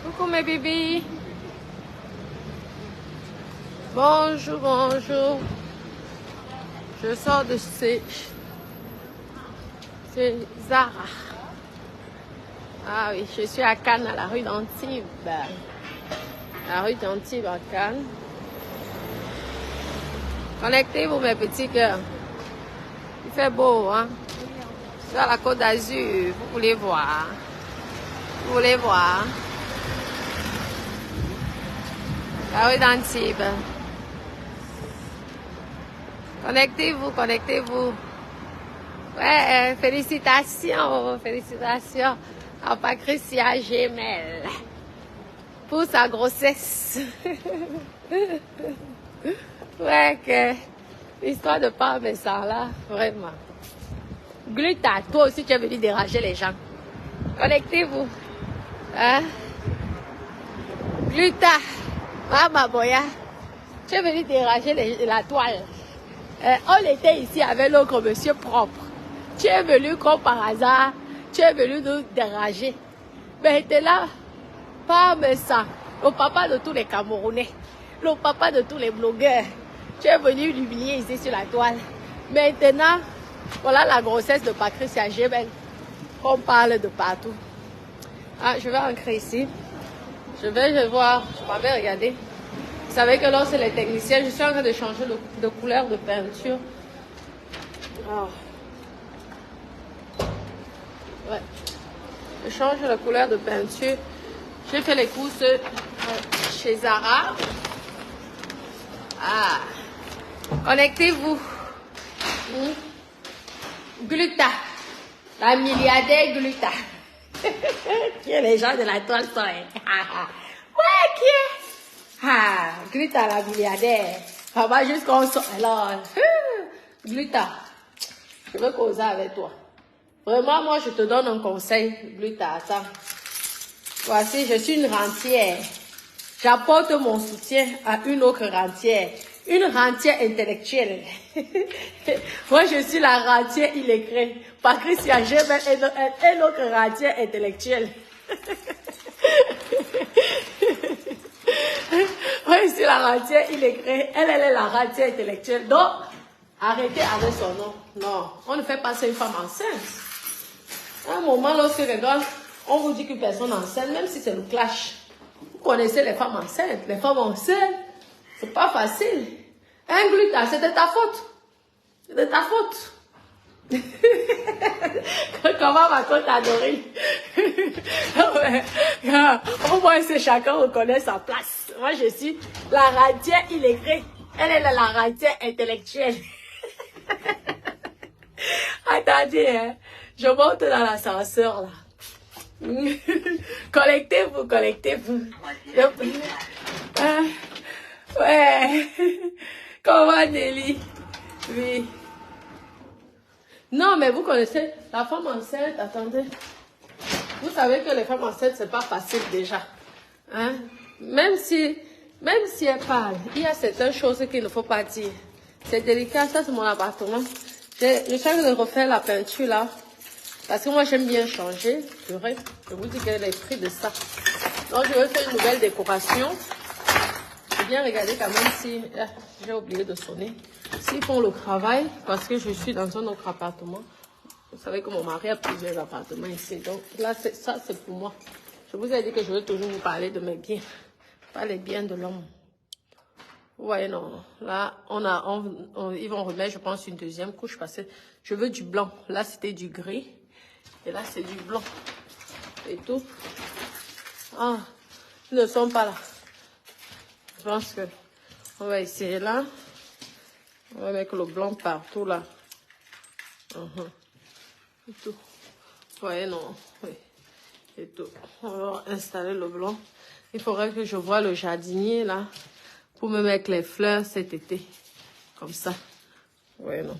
Coucou mes bébés. Bonjour, bonjour. Je sors de chez Zara. Ah oui, je suis à Cannes, à la rue d'Antibes. La rue d'Antibes à Cannes. Connectez-vous mes petits cœurs. Il fait beau, hein? C'est à la Côte d'Azur. Vous voulez voir? Vous voulez voir? La rue d'Antibes. Connectez-vous, connectez-vous. Ouais, félicitations, félicitations à Patricia Gemel pour sa grossesse. Ouais, que l'histoire de parmesan là, vraiment. Gluta, toi aussi tu es venu déranger les gens. Connectez-vous. Hein? Gluta, Mama Boya, tu es venu déranger la toile. On était ici avec l'autre monsieur propre. Tu es venu comme par hasard, tu es venu nous déranger. Maintenant, parmesan, le papa de tous les Camerounais, le papa de tous les blogueurs. Tu es venu l'humilier ici sur la toile. Maintenant, voilà la grossesse de Patricia Gemel. On parle de partout. Ah, je vais entrer ici. Je vais voir, je m'avais regardé. Vous savez que lorsque les techniciens, je suis en train de changer de couleur de peinture. Oh. Ouais. Je change la couleur de peinture. J'ai fait les courses chez Zara. Ah. Connectez-vous. Gluta. La milliardaire Gluta. Qui est les gens de la toile sont. Ouais, qui est? Ah, Gluta la milliardaire. On va jusqu'au son. Alors, Gluta, je veux causer avec toi. Vraiment, moi, je te donne un conseil, Gluta. Attends. Voici, je suis une rentière. J'apporte mon soutien à une autre rentière. Une rentière intellectuelle. Moi, je suis la rentière illettrée. Patricia Gemel est une autre rentière intellectuelle. Moi, je suis la rentière illettrée. Elle est la rentière intellectuelle. Donc, arrêtez avec son nom. Non, on ne fait pas ça une femme enceinte. À un moment, lorsque on vous dit qu'une personne enceinte, même si c'est le clash, vous connaissez les femmes enceintes. Les femmes enceintes, c'est pas facile. Un Gluta, c'est de ta faute. C'est de ta faute. Comment ma côte adorée. Au moins, c'est chacun reconnaît sa place. Moi, je suis la rentière illettrée. Elle est la rentière intellectuelle. Attendez, hein. Je monte dans l'ascenseur, là. Connectez-vous, connectez-vous. Ouais. Comment, Nelly? Oui. Non, mais vous connaissez la femme enceinte, attendez. Vous savez que les femmes enceintes, c'est pas facile déjà. Hein? Même si elle parle, il y a certaines choses qu'il ne faut pas dire. C'est délicat, ça c'est mon appartement. Je suis en train de refaire la peinture là. Parce que moi j'aime bien changer. Je vous dis quel est le prix de ça. Donc je vais faire une nouvelle décoration. J'ai bien regardé quand même si... j'ai oublié de sonner. S'ils font le travail, parce que je suis dans un autre appartement. Vous savez que mon mari a plusieurs appartements ici. Donc là, ça c'est pour moi. Je vous ai dit que je vais toujours vous parler de mes biens. Pas les biens de l'homme. Vous voyez, non. Là, ils vont remettre, je pense, une deuxième couche parce que je veux du blanc. Là, c'était du gris. Et là, c'est du blanc. Et tout. Ah, ils ne sont pas là. Je pense que on va essayer là. On va mettre le blanc partout là. Et tout. Vous voyez, non. Oui. Et tout. On va installer le blanc. Il faudrait que je voie le jardinier là. Pour me mettre les fleurs cet été. Comme ça. Oui, non.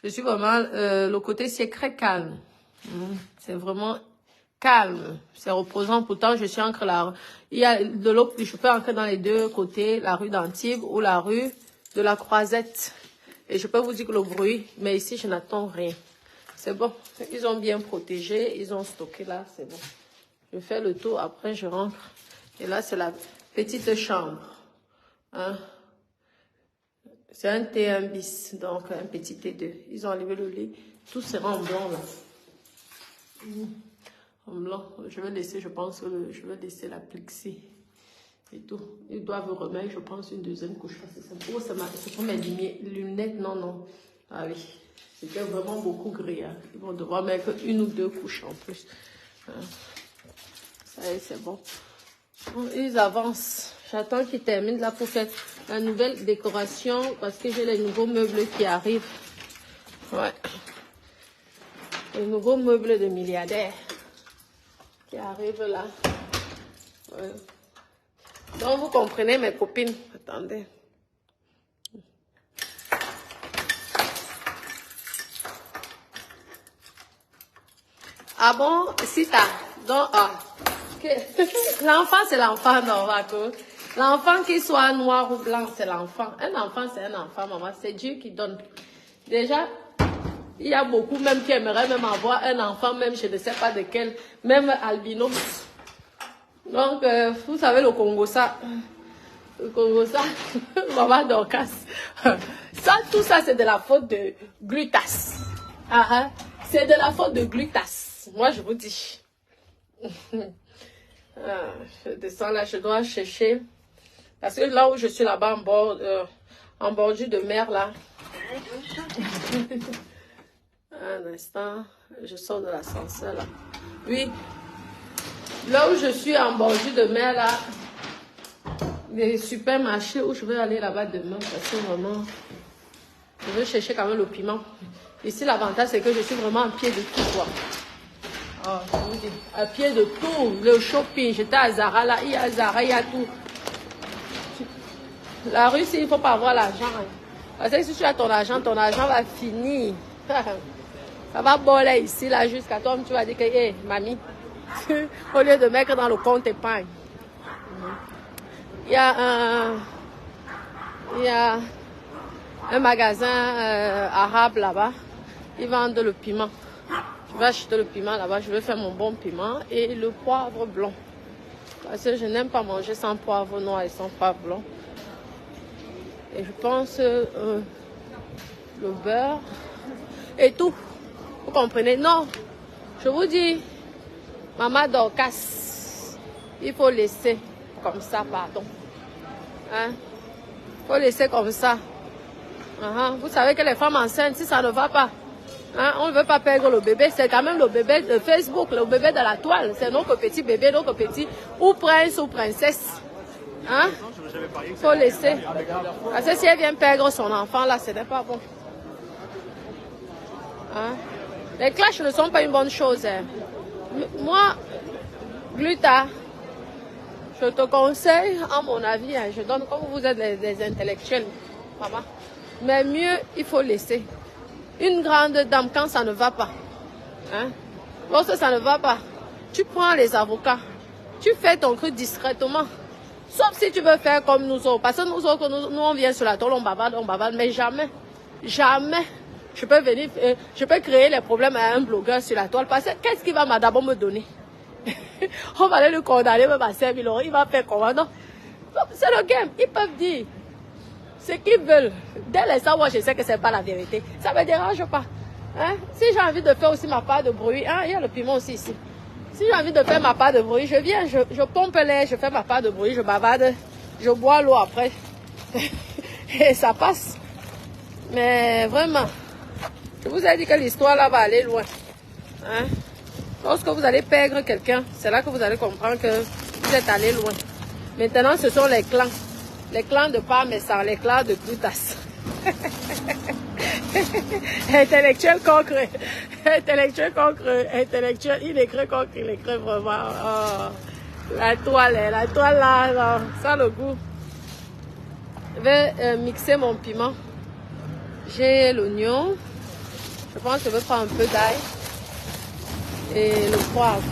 Je suis vraiment... le côté, c'est très calme. C'est vraiment calme. C'est reposant. Pourtant, je suis entre la... Il y a de l'eau... Je peux entrer dans les deux côtés. La rue d'Antibes ou la rue de la Croisette. Et je peux vous dire que le bruit... Mais ici, je n'attends rien. C'est bon. Ils ont bien protégé. Ils ont stocké là. C'est bon. Je fais le tour, après je rentre. Et là, c'est la petite chambre. Hein? C'est un T1 bis, donc un petit T2. Ils ont enlevé le lit. Tout sera en blanc là. En blanc. Je vais laisser, je pense que je vais laisser la plexi et tout. Ils doivent remettre, je pense, une deuxième couche. Oh, ce sont mes lunettes. Non, non. Ah oui. C'était vraiment beaucoup gris. Hein. Ils vont devoir mettre une ou deux couches en plus. Hein. Ça y est, c'est bon. Ils avancent. J'attends qu'ils terminent là pour faire la nouvelle décoration parce que j'ai les nouveaux meubles qui arrivent. Ouais. Les nouveaux meubles de milliardaires qui arrivent là. Ouais. Donc vous comprenez mes copines. Attendez. Ah bon? Si t'as. Donc, l'enfant, c'est l'enfant, non, Marco. L'enfant, qu'il soit noir ou blanc, c'est l'enfant. Un enfant, c'est un enfant, maman. C'est Dieu qui donne. Déjà, il y a beaucoup même qui aimeraient même avoir un enfant, même je ne sais pas de quel, même albinos. Donc, vous savez, le Congo, ça. Le Congo, ça. Maman Dorcas. Ça, tout ça, c'est de la faute de Glutas. Ah, c'est de la faute de Glutas. Moi, je vous dis. Je descends là, je dois chercher. Parce que là où je suis là-bas en bordure de mer là. Un instant, je sors de l'ascenseur là. Oui, là où je suis en bordure de mer là, les supermarchés où je vais aller là-bas demain parce que vraiment, je veux chercher quand même le piment. Ici l'avantage c'est que je suis vraiment à pied de tout quoi. Oh, je vous dis, à pied de tout, le shopping, j'étais à Zara là, il y a Zara, il y a tout. La Russie, il ne faut pas avoir l'argent. Hein. Parce que si tu as ton argent va finir. Ça va boler ici, là, jusqu'à toi, tu vas dire que, hé, mamie, au lieu de mettre dans le compte épargne. Il y a un magasin arabe là-bas. Ils vendent le piment. Je vais acheter le piment là-bas, je vais faire mon bon piment et le poivre blanc. Parce que je n'aime pas manger sans poivre noir et sans poivre blanc. Et je pense le beurre et tout. Vous comprenez? Non, je vous dis, maman Dorcas, il faut laisser comme ça, pardon. Hein? Il faut laisser comme ça. Vous savez que les femmes enceintes, si ça ne va pas, hein, on ne veut pas perdre le bébé. C'est quand même le bébé de Facebook, le bébé de la toile. C'est notre petit bébé, notre petit ou prince ou princesse. Hein? Il faut laisser. Parce que si elle vient perdre son enfant, là, ce n'est pas bon. Hein? Les clashs ne sont pas une bonne chose. Hein. Moi, Gluta, je te conseille, à mon avis, hein, je donne comme vous êtes des intellectuels, maman. Mais mieux, il faut laisser. Une grande dame, quand ça ne va pas, hein, lorsque ça ne va pas, tu prends les avocats, tu fais ton truc discrètement. Sauf si tu veux faire comme nous autres. Parce que nous autres, nous on vient sur la toile, on bavarde, mais jamais, jamais, je peux venir, je peux créer les problèmes à un blogueur sur la toile. Parce que qu'est-ce qu'il va d'abord me donner? On va aller le condamner, même à 5 000 €, il va faire comment? Non, c'est le game, ils peuvent dire ce qu'ils veulent. Dès l'instant où je sais que ce n'est pas la vérité, ça ne me dérange pas. Hein? Si j'ai envie de faire aussi ma part de bruit, hein, il y a le piment aussi ici. Si j'ai envie de faire ma part de bruit, je viens, je pompe l'air, je fais ma part de bruit, je bavarde, je bois l'eau après. Et ça passe. Mais vraiment, je vous ai dit que l'histoire là va aller loin. Hein? Lorsque vous allez perdre quelqu'un, c'est là que vous allez comprendre que vous êtes allé loin. Maintenant, ce sont les clans. Les clans de Parmesan, les clans de Glutas. Intellectuel concret. Intellectuel concret. Intellectuel, il écrit concret, il écrit vraiment. Oh, la toile là, non, ça a le goût. Je vais mixer mon piment. J'ai l'oignon. Je pense que je vais prendre un peu d'ail. Et le poivre.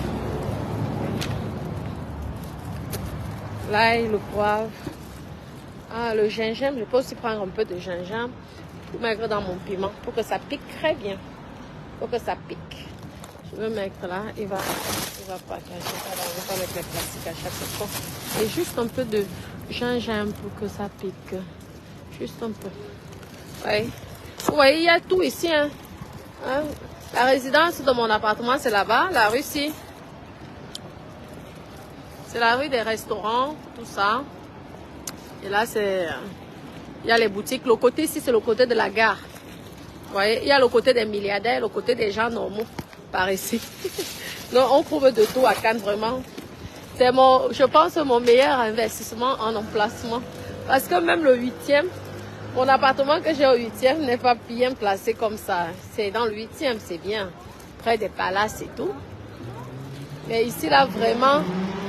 L'ail, le poivre. Ah, le gingembre, je peux aussi prendre un peu de gingembre pour mettre dans mon piment, pour que ça pique très bien. Pour que ça pique. Je veux mettre là, il va partager ça, on va pas mettre les plastiques à chaque fois. Et juste un peu de gingembre pour que ça pique. Juste un peu. Oui. Vous voyez, il y a tout ici. Hein. La résidence de mon appartement, c'est là-bas, la rue ici. C'est la rue des restaurants, tout ça. Et là, c'est... Il y a les boutiques. Le côté ici, c'est le côté de la gare. Vous voyez, il y a le côté des milliardaires, le côté des gens normaux, par ici. Donc, on trouve de tout à Cannes, vraiment. C'est je pense, mon meilleur investissement en emplacement. Parce que même le 8e, mon appartement que j'ai au 8e n'est pas bien placé comme ça. C'est dans le 8e, c'est bien. Près des palaces et tout. Mais ici, là, vraiment,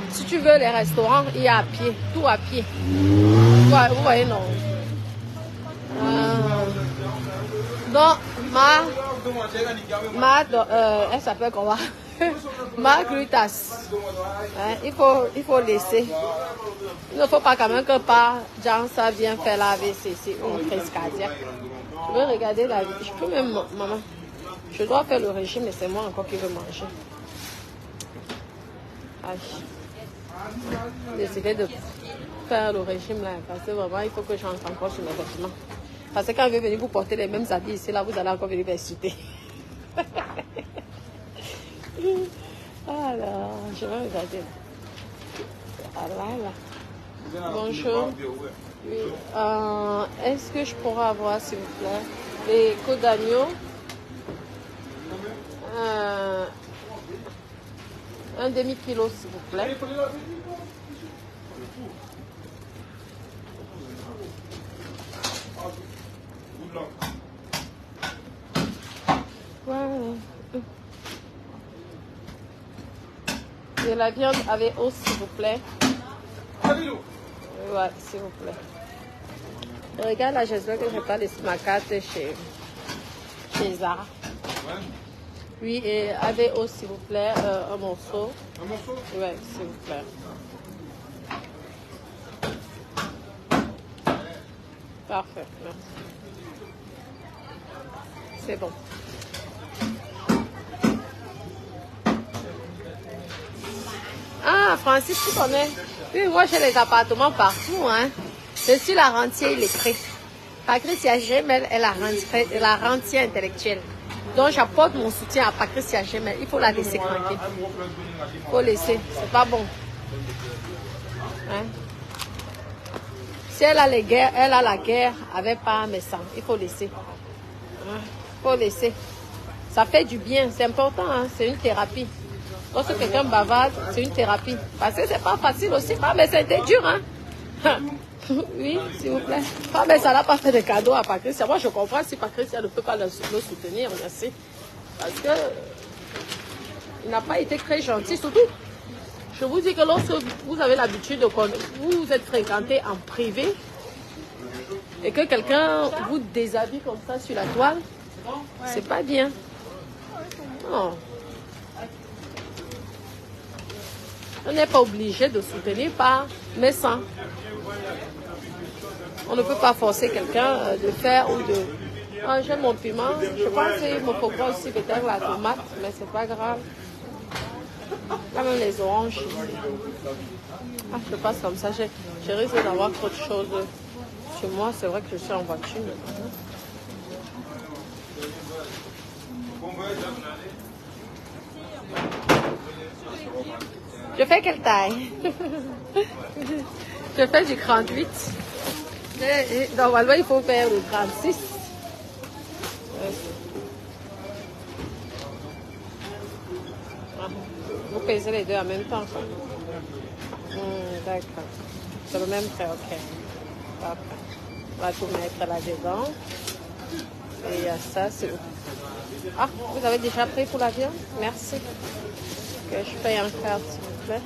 si tu veux les restaurants, il y a à pied. Tout à pied. Vous voyez, non. Donc, elle s'appelle comment? Margaritas. Hein, il faut laisser. Il ne faut pas quand même que par Jean, ça vient faire la AVC ici, une crise cardiaque. Je veux regarder la vie. Je peux même, maman. Je dois faire le régime, mais c'est moi encore qui veux manger. J'ai décidé de faire le régime là, parce que vraiment, il faut que j'entre encore sur mes vêtements. Parce que quand je vais venir vous porter les mêmes habits ici, là, vous allez encore venir m'insulter. Alors, je vais regarder. Là. Bonjour. Oui. Est-ce que je pourrais avoir, s'il vous plaît, les côtes d'agneau? Un demi-kilo, s'il vous plaît. Voilà. Et la viande avec os, s'il vous plaît. Ouais, s'il vous plaît. Regarde là, j'espère que je n'ai pas laissé ma carte chez Zara. Oui, et avec os, s'il vous plaît, un morceau. Un morceau? Oui, s'il vous plaît. Parfait, merci. C'est bon. Ah, Francis, tu connais? Oui, moi j'ai les appartements partout. Hein. Je suis la rentière illettrée. Patricia Gemel est la rentière intellectuelle. Donc j'apporte mon soutien à Patricia Gemel. Il faut la laisser tranquille. Il faut laisser, c'est pas bon. Hein? Si elle a les guerres, elle a la guerre avec pas mes sangs. Il faut laisser. Il faut laisser. Ça fait du bien, c'est important, hein? C'est une thérapie. Lorsque quelqu'un bavarde, c'est une thérapie. Parce que c'est pas facile aussi. Ah, mais c'était dur, hein? Oui, s'il vous plaît. Ah, mais ça n'a pas fait de cadeau à Patricia. Moi, je comprends si Patricia ne peut pas le soutenir, merci. Parce que il n'a pas été très gentil. Surtout, je vous dis que lorsque vous avez l'habitude de vous êtes fréquenté en privé et que quelqu'un vous déshabille comme ça sur la toile, c'est pas bien. Non. On n'est pas obligé de soutenir par mes sangs. On ne peut pas forcer quelqu'un de faire ou de... Ah, j'aime mon piment. Je pense qu'il me faudra aussi peut-être la tomate, mais c'est pas grave. Là même les oranges. Ah, je passe comme ça. Je risque d'avoir trop de choses chez moi. C'est vrai que je suis en voiture. Je fais quelle taille? Je fais du 38. Normalement, il faut faire le 36. Vous pesez les deux en même temps. D'accord. C'est le même prix, ok. Parfait. On va tout mettre là-dedans. Et il y a ça, c'est... Ah, vous avez déjà pris pour la viande? Merci. Que je paye en carte, s'il vous plaît.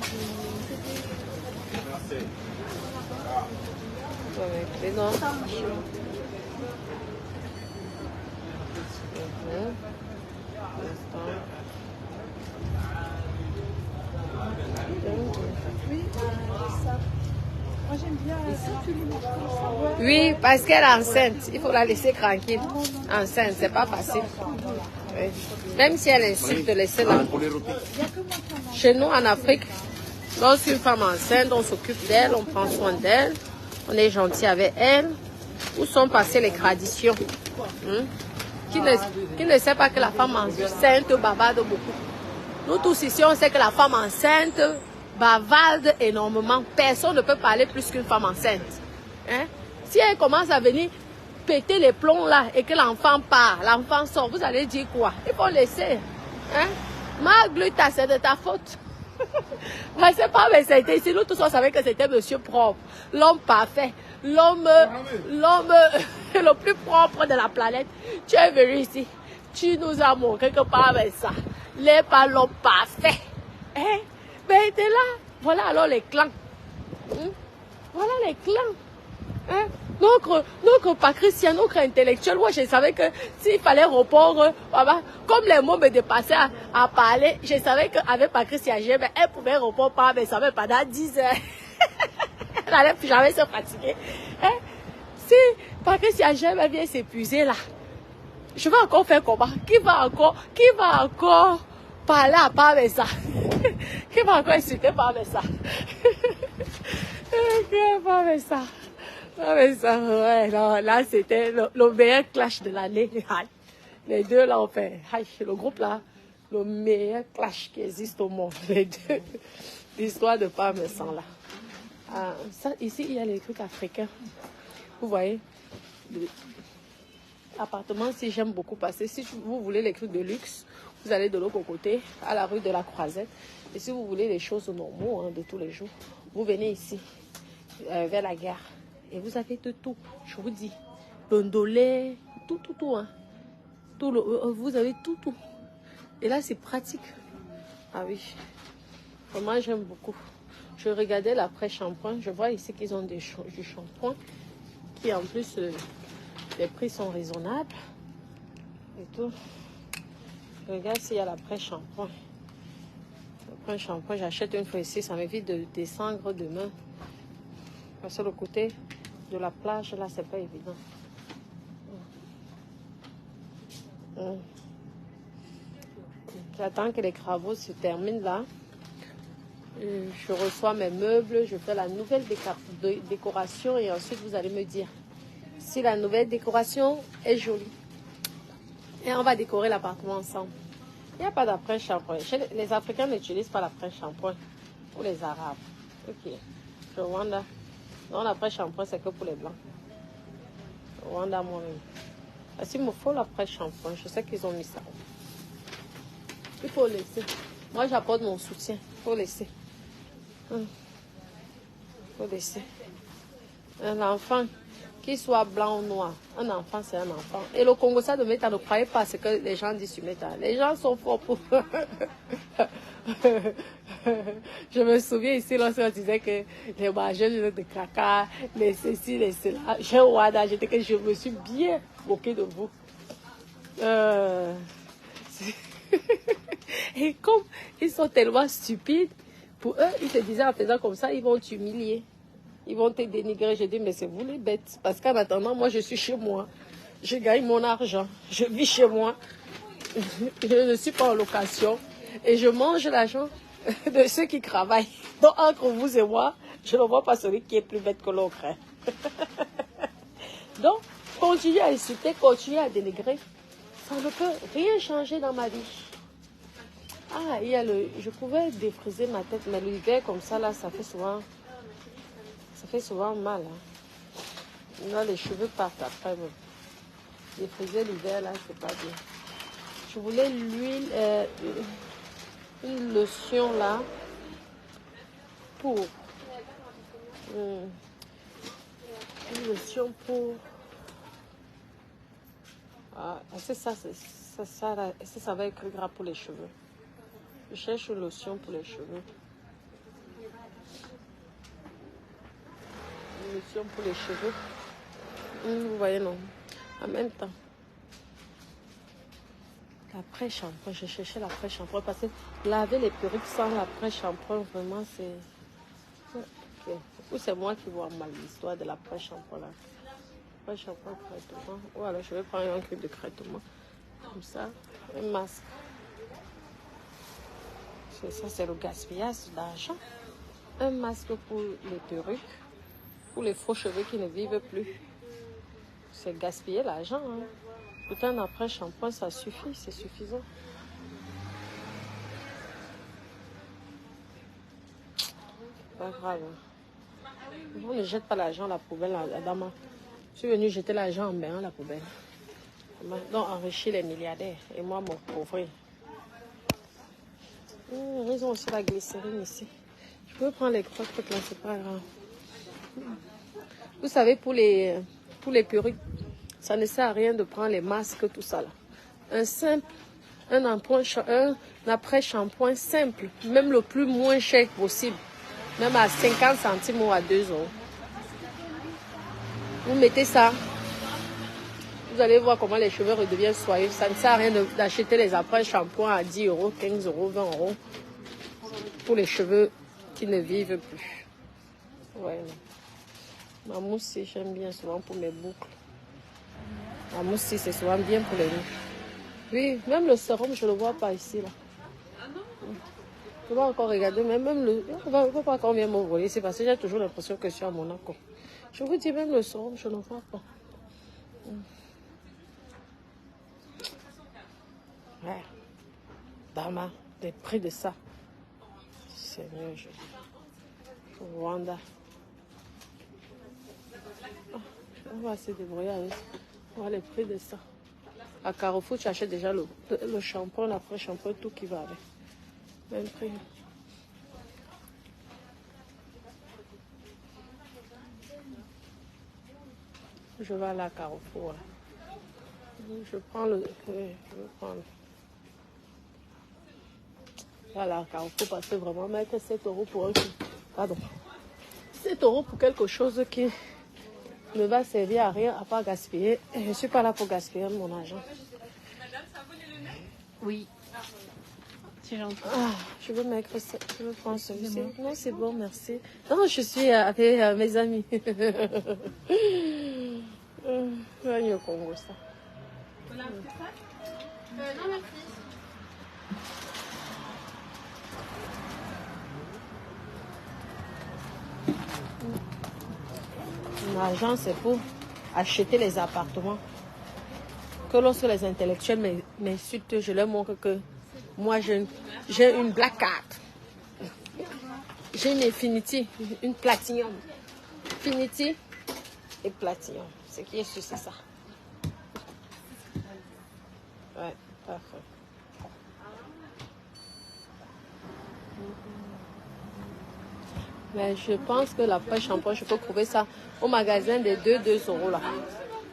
Avec les dents. Moi j'aime bien ça, tu les manges comme ça. Oui, parce qu'elle est enceinte. Il faut la laisser tranquille. Enceinte, c'est pas facile. Oui. Même si elle insiste de laisser là. Chez nous, en Afrique, lorsqu'une femme enceinte, on s'occupe d'elle, on prend soin d'elle, on est gentil avec elle. Où sont passées les traditions? Qui ne sait pas que la femme enceinte bavarde beaucoup? Nous tous ici, on sait que la femme enceinte bavarde énormément. Personne ne peut parler plus qu'une femme enceinte. Hein? Si elle commence à venir péter les plombs là et que l'enfant part, l'enfant sort, vous allez dire quoi? Il faut laisser. Hein? Magluta, c'est de ta faute. Mais c'est pas, mais c'était ici. Nous tous on savait que c'était monsieur propre, l'homme parfait, l'homme le plus propre de la planète. Tu es venu ici, tu nous as montré que pas avec ça, n'est pas l'homme parfait. Hein? Mais t'es là. Voilà alors les clans. Voilà les clans. Hein? Notre Patricia, notre intellectuel, moi je savais que s'il fallait répondre, comme les mots me dépassaient à parler, je savais qu'avec Patricia, elle pouvait répondre par mais ça pendant 10 heures. Elle n'allait plus jamais se fatiguer. Hein? Si Patricia elle vient s'épuiser là, je vais encore faire comment? Qui va encore parler à part avec ça? Qui va encore insulter par avec ça? Qui va pas avec ça? Ah mais ça, ouais, là c'était le meilleur clash de l'année. Les deux là ont fait, le groupe là, le meilleur clash qui existe au monde. Les deux, l'histoire de parmesan là. Ça, ici il y a les trucs africains. Vous voyez, l'appartement, si j'aime beaucoup passer, si vous voulez les trucs de luxe, vous allez de l'autre côté, à la rue de la Croisette. Et si vous voulez les choses normaux de tous les jours, vous venez ici, vers la gare. Et vous avez de tout, je vous dis. L'ondolé, tout. Hein. Vous avez tout. Et là, c'est pratique. Ah oui. Vraiment, j'aime beaucoup. Je regardais l'après-shampoing. Je vois ici qu'ils ont du shampoing. Qui en plus, les prix sont raisonnables. Et tout. Je regarde s'il y a l'après-shampoing. L'après-shampoing, j'achète une fois ici. Ça m'évite de descendre demain. Parce que le côté de la plage, là, c'est pas évident. J'attends que les travaux se terminent là. Je reçois mes meubles, je fais la nouvelle décoration et ensuite vous allez me dire si la nouvelle décoration est jolie. Et on va décorer l'appartement ensemble. Il n'y a pas d'après-shampoing. Les Africains n'utilisent pas l'après-shampoing pour les Arabes. Ok. Je Rwanda. Non, l'après-shampoing, c'est que pour les Blancs. Rwanda moi-même. Parce qu'il me faut l'après-shampoing. Je sais qu'ils ont mis ça. Il faut laisser. Moi, j'apporte mon soutien. Il faut laisser. Il faut laisser. Un enfant, qu'il soit blanc ou noir, un enfant, c'est un enfant. Et le Congo, ça de Meta, ne croyez pas ce que les gens disent sur Meta. Les gens sont forts pour... Je me souviens ici, lorsqu'on disait que les mangeurs de caca, les ceci, les cela. Je me suis bien moquée de vous. Et comme ils sont tellement stupides, pour eux, ils se disaient en faisant comme ça, ils vont t'humilier. Ils vont te dénigrer. Je dis, mais c'est vous les bêtes. Parce qu'en attendant, moi, je suis chez moi. Je gagne mon argent. Je vis chez moi. Je ne suis pas en location. Et je mange l'argent de ceux qui travaillent. Donc, entre vous et moi, je ne vois pas celui qui est plus bête que l'autre. Donc, continuez à insulter, continuez à dénigrer. Ça ne peut rien changer dans ma vie. Ah, il y a je pouvais défriser ma tête, mais l'hiver comme ça, là, ça fait souvent mal. Hein. Là, les cheveux partent après. Défriser l'hiver, là, c'est pas bien. Je voulais l'huile, une lotion, là, pour... une lotion pour... Ah, c'est ça, là. Est-ce que ça va être gras pour les cheveux? Je cherche une lotion pour les cheveux. Une lotion pour les cheveux. Vous voyez, non? En même temps. L'après-shampoing. Je cherchais l'après-shampoing parce que laver les perruques sans l'après-shampoing, vraiment, c'est... Okay. Ou c'est moi qui vois mal l'histoire de l'après-shampoing, là. Après-shampoing, traitement. Ou alors, je vais prendre un cube de traitement. Comme ça, un masque. Ça, c'est le gaspillage d'argent. Un masque pour les perruques, pour les faux cheveux qui ne vivent plus. C'est gaspiller l'argent. Hein. Tout un après-shampoing, ça suffit, c'est suffisant. Pas grave. On ne jette pas l'argent à la poubelle, la dame. Je suis venue jeter l'argent en bain à la poubelle. Donc enrichir les milliardaires et moi mon pauvre. Ils ont aussi la glycérine ici. Je peux prendre les crottes là, c'est pas grave. Vous savez, pour les perruques, ça ne sert à rien de prendre les masques, tout ça là. Un après-shampoing simple, même le plus moins cher possible, même à 50 centimes ou à 2 €. Vous mettez ça, vous allez voir comment les cheveux redeviennent soyeux. Ça ne sert à rien d'acheter les après-shampoings à 10 €, 15 €, 20 € pour les cheveux qui ne vivent plus. Ouais. Ma mousse, j'aime bien souvent pour mes boucles. La mousse, c'est souvent bien pour les boucles. Oui, même le sérum, je ne le vois pas ici. Là. Je ne vais encore regarder, mais même le... On ne va pas encore bien m'envoyer ici parce que j'ai toujours l'impression que je suis à Monaco. Je vous dis, même le sérum, je ne le vois pas. Ouais. Dama, les prix de ça. C'est mieux, je dis. Rwanda. On va se débrouiller avec ça. On va les prix de ça. À Carrefour, tu achètes déjà le shampoing, l'après-shampoing, tout qui va avec. Même prix. Je vais aller à Carrefour. Là. Je prends le... Oui, je vais prendre. Voilà, Carrefour, parce que vraiment, mettre 7 € pour un... Pardon. 7 € pour quelque chose qui ne va servir à rien, à part gaspiller. Je ne suis pas là pour gaspiller mon argent. Madame, ça vaut les lunettes? Oui. C'est gentil. Ah, je veux mettre ça. Je veux prendre celui-ci. Non, c'est bon, merci. Non, je suis avec mes amis. Au Congo, ça. Voilà, c'est ça? Non, merci. L'argent, c'est pour acheter les appartements. Que lorsque les intellectuels m'insultent, je leur montre que moi, j'ai une black card. J'ai une Infinity, une Platinum. Infinity et Platinum. Ce qui est sûr, c'est ça. Ouais, parfait. Mais je pense que l'après-shampoing, je peux trouver ça au magasin des 2 € là.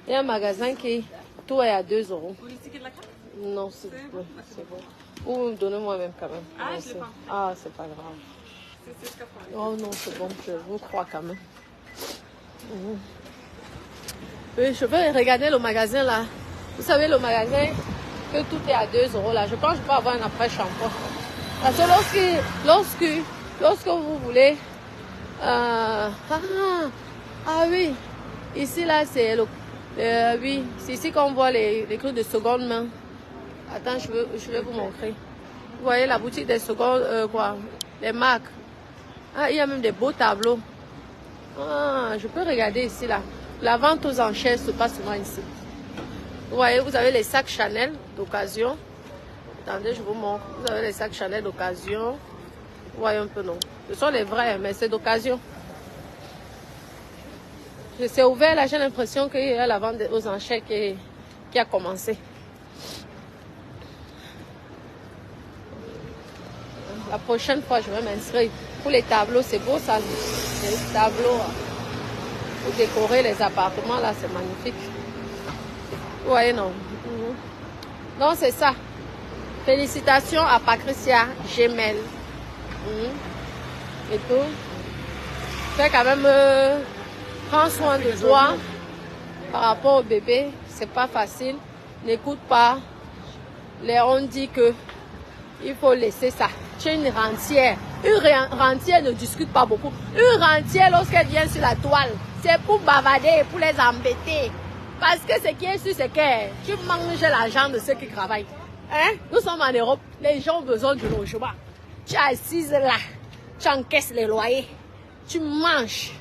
Il y a un magasin qui tout est à 2 €. Vous voulez le ticket de la carte? Non, c'est bon. C'est bon. Ou donnez-moi même quand même. Ah, je l'ai pas. Ah, c'est pas grave. C'est ce qu'il faut. Oh non, c'est bon, je vous crois quand même. Oui, je vais regarder le magasin là. Vous savez, le magasin que tout est à 2 € là. Je pense que je peux avoir un après-shampoing. Parce que lorsque vous voulez... ah oui, ici là c'est le... oui, c'est ici qu'on voit les trucs de seconde main. Attends, je vais vous montrer. Vous voyez la boutique des secondes, les marques. Ah, il y a même des beaux tableaux. Ah, je peux regarder ici là. La vente aux enchères se passe souvent ici. Vous voyez, vous avez les sacs Chanel d'occasion. Attendez, je vous montre. Vous avez les sacs Chanel d'occasion. Vous voyez un peu, non? Ce sont les vrais, mais c'est d'occasion. C'est ouvert là, j'ai l'impression qu'il y a la vente aux enchères qui a commencé. La prochaine fois, je vais m'inscrire. Pour les tableaux, c'est beau ça. Les tableaux pour décorer les appartements, là, c'est magnifique. Vous voyez, non? Donc, c'est ça. Félicitations à Patricia Gemel. Et tout. Fais quand même prends soin de toi par rapport au bébé. C'est pas facile. N'écoute pas. On dit que il faut laisser ça. Tu es une rentière. Une rentière ne discute pas beaucoup. Une rentière, lorsqu'elle vient sur la toile, c'est pour bavarder et pour les embêter. Parce que ce qui est sûr, c'est que tu manges l'argent de ceux qui travaillent. Hein? Nous sommes en Europe, les gens ont besoin du logement. Tu es assise là, tu encaisses les loyers, tu manges,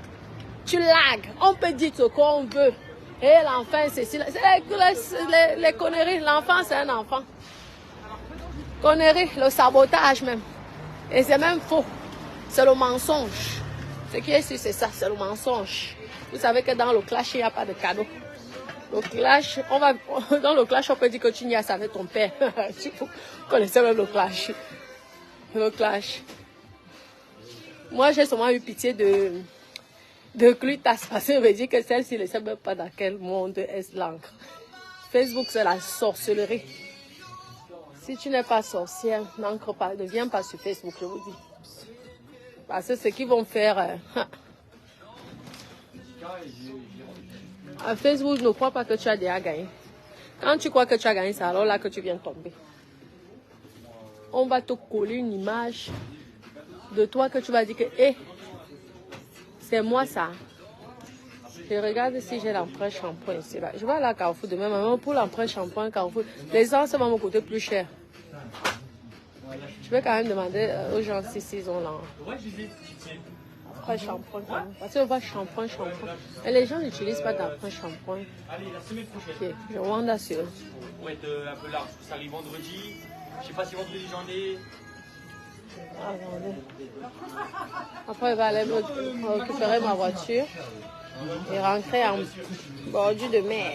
tu lagues. On peut dire ce qu'on veut. Et l'enfant, c'est les conneries. L'enfant, c'est un enfant. Conneries, le sabotage même. Et c'est même faux. C'est le mensonge. Ce qui est sûr, c'est ça, c'est le mensonge. Vous savez que dans le clash, il n'y a pas de cadeau. Le clash, dans le clash, on peut dire que tu niaises avec ton père. Vous connaissez même le clash. Le clash. Moi, j'ai seulement eu pitié de Clutas parce que je me dis que celle-ci ne sait même pas dans quel monde est l'encre. Facebook, c'est la sorcellerie. Si tu n'es pas sorcière, n'encre pas, ne viens pas sur Facebook, je vous dis. Parce que ce qu'ils vont faire... à Facebook, ne crois pas que tu as déjà gagné. Quand tu crois que tu as gagné, c'est alors là que tu viens tomber. On va te coller une image de toi que tu vas dire que hey, c'est moi ça. Je regarde si j'ai l'empreinte shampoing ici. Là. Je vais aller à Carrefour demain, maman, pour l'empreinte shampoing Carrefour. Les ans, ça va me coûter plus cher. Je vais quand même demander aux gens si ils ont l'empreinte shampoing. Parce qu'on va shampoing. Et les gens n'utilisent pas d'empreinte shampoing. Allez, la semaine prochaine. Ok, je vois là-dessus. On va être un peu large, ça arrive vendredi. Je sais pas si vendredi j'en ai. Après, il va aller récupérer ma voiture et rentrer en bordure de mer.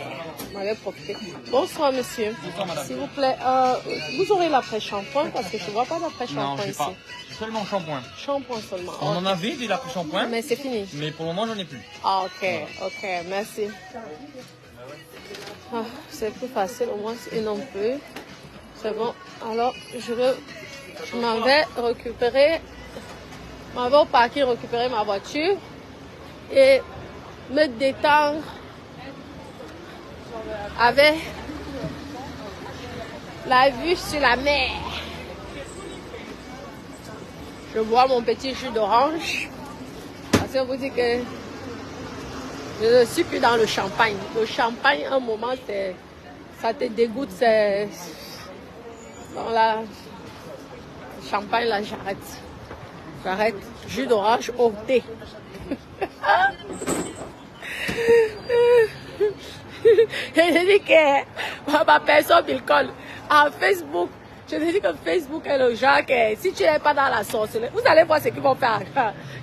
On avait profité. Bonsoir, monsieur. Bonsoir, s'il vous plaît, vous aurez l'après-shampoing parce que je ne vois pas d'après-shampoing ici. Pas. Seulement shampoing. Shampoing seulement. On en avait de l'après-shampoing. Mais c'est fini. Mais pour le moment, j'en ai plus. Ah, ok, merci. Ah, c'est plus facile, au moins, et non plus. C'est bon. Alors, je m'en vais récupérer, au parking récupérer ma voiture et me détendre avec la vue sur la mer. Je bois mon petit jus d'orange parce que vous dites que je ne suis plus dans le champagne. Le champagne, un moment, ça te dégoûte. Dans la champagne, là, j'arrête. Jus d'orange au thé. Je dis que ma personne m'ilcole. En Facebook, je te dis que Facebook est le genre que si tu n'es pas dans la sorcellerie, vous allez voir ce qu'ils vont faire.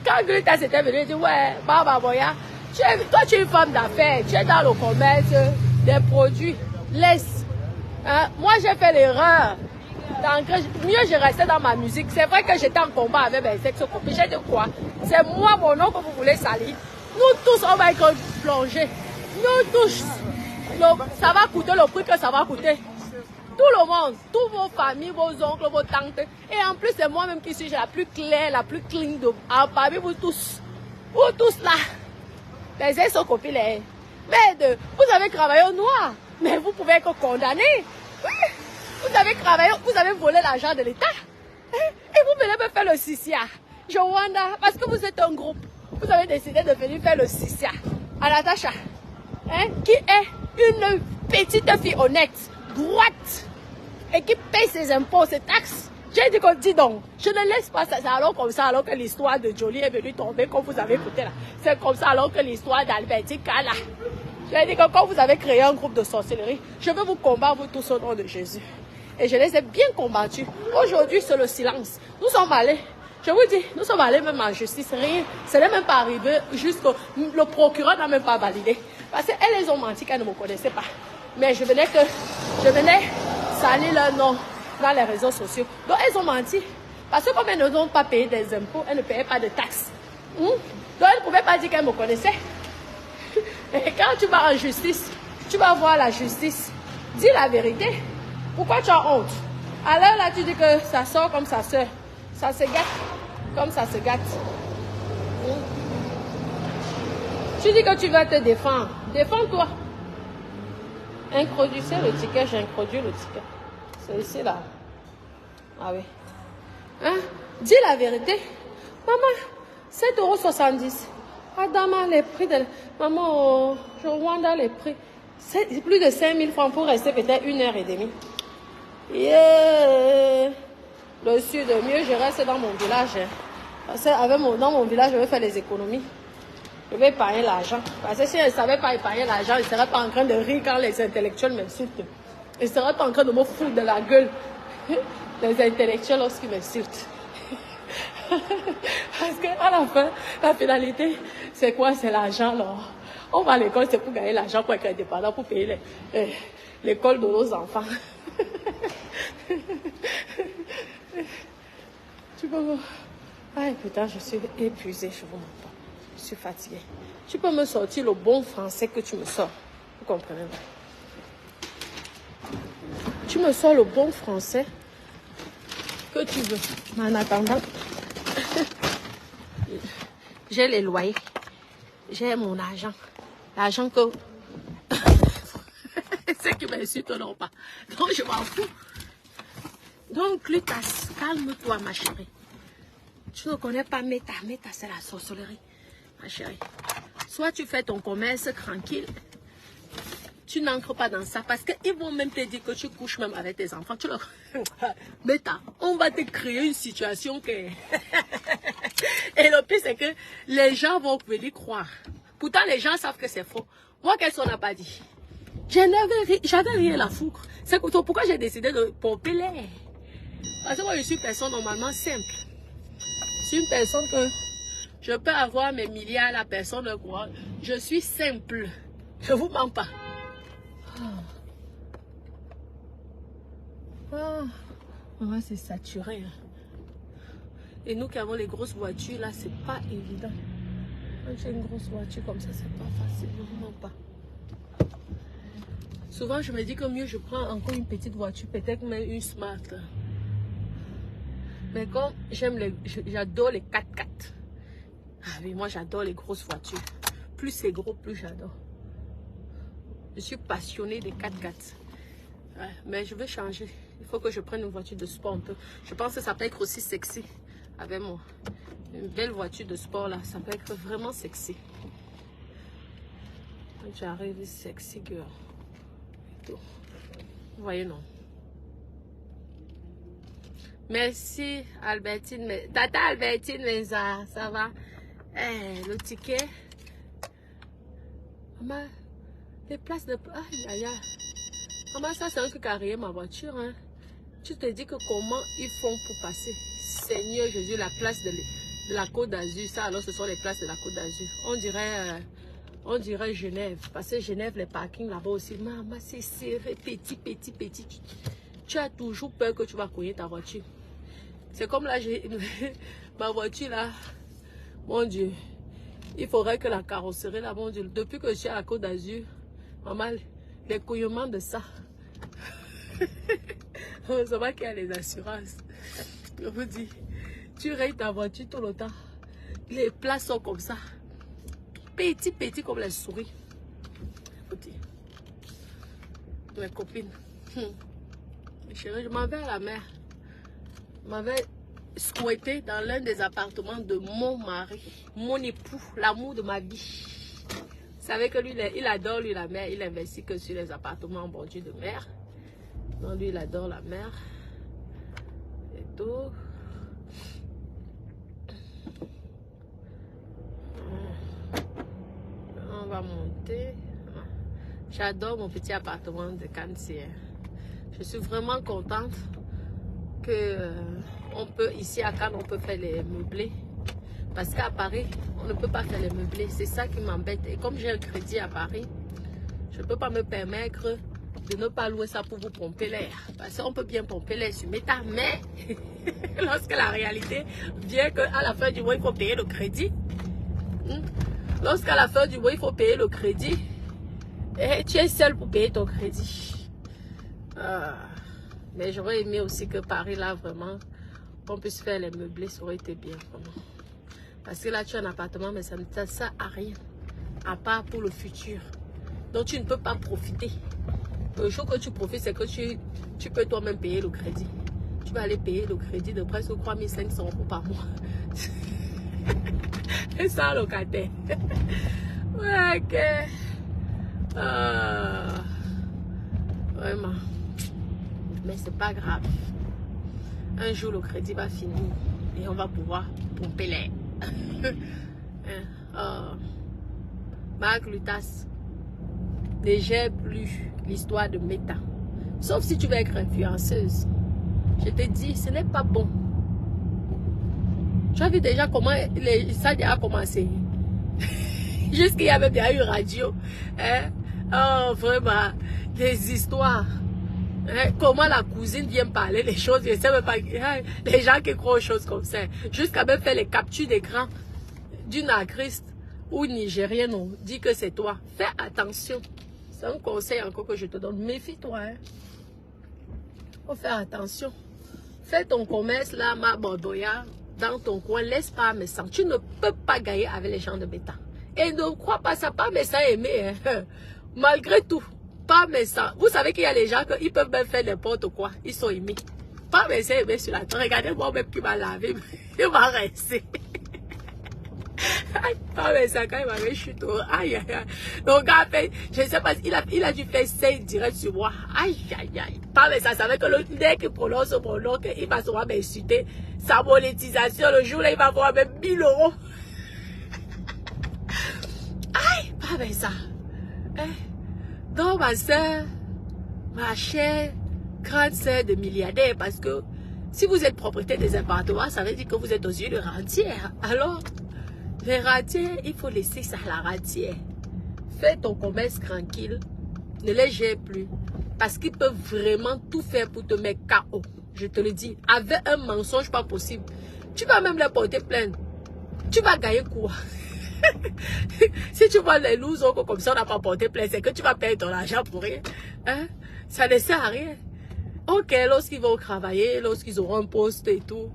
Quand Greta s'était venue, il dit ouais, Baba Boya, toi tu es une femme d'affaires, tu es dans le commerce des produits. Laisse. Hein? Moi j'ai fait l'erreur. Mieux je restais dans ma musique. C'est vrai que j'étais en combat avec mes ex-copines. J'ai dit quoi? C'est moi mon nom que vous voulez salir. Nous tous on va être plongés. Nous tous. Ça va coûter le prix que ça va coûter. Tout le monde, toutes vos familles, vos oncles, vos tantes. Et en plus, c'est moi-même qui suis la plus claire, la plus clean parmi vous tous. Vous tous là. Les ex-copines. Mais vous avez travaillé au noir. Mais vous pouvez être condamné. Oui. Vous avez travaillé, vous avez volé l'argent de l'État. Et vous venez me faire le Sissia. Je wonder, parce que vous êtes un groupe. Vous avez décidé de venir faire le Sissia à Natacha. Qui est une petite fille honnête, droite, et qui paye ses impôts, ses taxes. J'ai dit qu'on dit donc, je ne laisse pas ça alors comme ça, alors que l'histoire de Jolie est venue tomber, comme vous avez écouté là. C'est comme ça alors que l'histoire d'Albertica là. J'ai dit que quand vous avez créé un groupe de sorcellerie, je veux vous combattre vous tous au nom de Jésus. Et je les ai bien combattus. Aujourd'hui, c'est le silence. Nous sommes allés, je vous dis, nous sommes allés même en justice. Rien, ce n'est même pas arrivé, juste le procureur n'a même pas validé. Parce qu'elles les ont menti qu'elles ne me connaissaient pas. Mais je venais salir leur nom dans les réseaux sociaux. Donc elles ont menti. Parce que comme elles ne ont pas payé des impôts, elles ne payaient pas de taxes. Donc elles ne pouvaient pas dire qu'elles me connaissaient. Et quand tu vas en justice, tu vas voir la justice. Dis la vérité. Pourquoi tu as honte? Alors là, tu dis que ça sort comme ça se gâte. Comme ça se gâte. Tu dis que tu vas te défendre. Défends-toi. Introduisez le ticket. J'ai introduit le ticket. C'est ici là. Ah oui. Hein? Dis la vérité. Maman, 7,70 €. Ah, dama, les prix de... Maman, je vois dans les prix. C'est plus de 5000 francs pour rester peut-être 1h30. Yeah. Le sud, mieux je reste dans mon village. Parce que dans mon village, je vais faire les économies. Je vais épargner l'argent. Parce que si je ne savais pas épargner l'argent, je ne serais pas en train de rire quand les intellectuels m'insultent. Je ne serais pas en train de me foutre de la gueule les intellectuels lorsqu'ils m'insultent. Parce qu'à la fin, la finalité, c'est quoi? C'est l'argent, alors. On va à l'école, c'est pour gagner l'argent, pour être indépendant, pour payer l'école de nos enfants. Tu peux me... Ah putain, je suis épuisée, je vous mens pas. Je suis fatiguée. Tu peux me sortir le bon français que tu me sors. Vous comprenez? Tu me sors le bon français que tu veux. Mais en attendant, j'ai les loyers. J'ai mon argent. L'argent que... Ceux qui m'insultent n'ont pas. Donc je m'en fous. Donc Lucas, calme-toi ma chérie. Tu ne connais pas Meta. Meta, c'est la sorcellerie, ma chérie. Soit tu fais ton commerce tranquille. Tu n'entres pas dans ça parce qu'ils vont même te dire que tu couches même avec tes enfants. Tu leur... Meta, on va te créer une situation que... Et le pire, c'est que les gens vont venir croire. Pourtant, les gens savent que c'est faux. Moi, qu'est-ce qu'on n'a pas dit? J'avais rien à foutre. C'est pourquoi j'ai décidé de pomper l'air. Parce que moi, je suis une personne normalement simple. Je suis une personne que je peux avoir mes milliards, la personne de quoi. Je suis simple. Je ne vous mens pas. Ouais, c'est saturé. Et nous qui avons les grosses voitures, là, c'est pas évident. Quand j'ai une grosse voiture comme ça, c'est pas facile. Je ne vous mens pas. Souvent, je me dis que mieux, je prends encore une petite voiture, peut-être même une Smart. Mais comme j'adore les 4x4. Ah oui, moi j'adore les grosses voitures. Plus c'est gros, plus j'adore. Je suis passionnée des 4x4. Ouais, mais je vais changer. Il faut que je prenne une voiture de sport un peu. Je pense que ça peut être aussi sexy avec moi. Une belle voiture de sport là, ça peut être vraiment sexy. Quand tu arrives, sexy girl. Et tout. Vous voyez, non? Merci Albertine, Tata Albertine Menza, ça va? Le ticket. Maman, les places de... Aïe, aïe, aïe. Maman, ça c'est un truc à rayer ma voiture. Hein. Tu te dis que comment ils font pour passer? Seigneur Jésus, la place de la Côte d'Azur, ça alors ce sont les places de la Côte d'Azur. On dirait Genève. Parce que Genève, les parkings là-bas aussi. Maman, c'est serré, petit. Tu as toujours peur que tu vas cogner ta voiture. C'est comme là, j'ai ma voiture là. Mon Dieu. Il faudrait que la carrosserie là, mon Dieu. Depuis que je suis à la Côte d'Azur, maman, les cognements de ça. Heureusement qu'il y a les assurances. Je vous dis, tu rayes ta voiture tout le temps. Les places sont comme ça. Petit comme les souris. Écoutez. Mes copines. Chérie, je m'en vais à la mer. Je m'avais squatté dans l'un des appartements de mon mari, mon époux, l'amour de ma vie. Vous savez que lui, il adore lui la mer. Il investit que sur les appartements en bordure de mer. Donc lui, il adore la mer. Et tout. On va monter. J'adore mon petit appartement de Cannes. Je suis vraiment contente que on peut, ici à Cannes, on peut faire les meublés. Parce qu'à Paris, on ne peut pas faire les meublés. C'est ça qui m'embête. Et comme j'ai un crédit à Paris, je ne peux pas me permettre de ne pas louer ça pour vous pomper l'air. Parce qu'on peut bien pomper l'air sur Meta, mais lorsque la réalité vient qu'à la fin du mois, il faut payer le crédit. Lorsqu'à la fin du mois, il faut payer le crédit, et tu es seul pour payer ton crédit. Mais j'aurais aimé aussi que Paris, là, vraiment, qu'on puisse faire les meublés, ça aurait été bien, vraiment. Parce que là, tu as un appartement, mais ça ne te sert à rien, à part pour le futur. Donc, tu ne peux pas profiter. Le jour que tu profites, c'est que tu peux toi-même payer le crédit. Tu vas aller payer le crédit de presque 3500 € par mois. C'est ça, locataire. Ouais, ok. Vraiment. Mais c'est pas grave. Un jour, le crédit va finir et on va pouvoir pomper l'air. Marc Lutas, ne gère plus l'histoire de Meta. Sauf si tu veux être influenceuse. Je te dis, ce n'est pas bon. Tu as vu déjà comment ça a commencé. Jusqu'il y avait bien eu radio. Hein? Oh, vraiment, des histoires. Hein? Comment la cousine vient parler des choses. Je ne sais même pas. Hein? Les gens qui croient aux choses comme ça. Jusqu'à même faire les captures d'écran d'une actrice ou nigérienne. On dit que c'est toi. Fais attention. C'est un conseil encore que je te donne. Méfie-toi. Hein? Faut faire attention. Fais ton commerce là, ma bordoya, dans ton coin. Laisse pas mes sangs. Tu ne peux pas gagner avec les gens de Meta. Et ne crois pas ça, pas mes sangs aimés. Hein. Malgré tout, pas mes sangs. Vous savez qu'il y a les gens qui peuvent même faire n'importe quoi. Ils sont aimés. Pas mes sangs aimés sur la terre. Regardez-moi même qui m'a lavé. Il m'a rincé. Pas mes sangs quand il m'avait chuté. Aïe, aïe, aïe. Donc, je ne sais pas, il a dû faire 5 direct sur moi. Aïe, aïe, aïe. Pas mes sangs, ça savait que le dès qu'il prononce mon nom, il va souvent m'insulter. Sa monétisation, le jour là, il va avoir même 1000 €. Aïe, pas mes sangs. Donc, ma soeur, ma chère grande soeur de milliardaire, parce que si vous êtes propriétaire des appartements, ça veut dire que vous êtes aux yeux de rentière. Alors, les rentières, il faut laisser ça à la rentière. Fais ton commerce tranquille. Ne les gère plus. Parce qu'ils peuvent vraiment tout faire pour te mettre KO. Je te le dis. Avec un mensonge pas possible. Tu vas même les porter plainte. Tu vas gagner quoi? Si tu vois les losers comme ça, on n'a pas porté plainte, c'est que tu vas payer ton argent pour rien. Hein? Ça ne sert à rien. Ok, lorsqu'ils vont travailler, lorsqu'ils auront un poste et tout.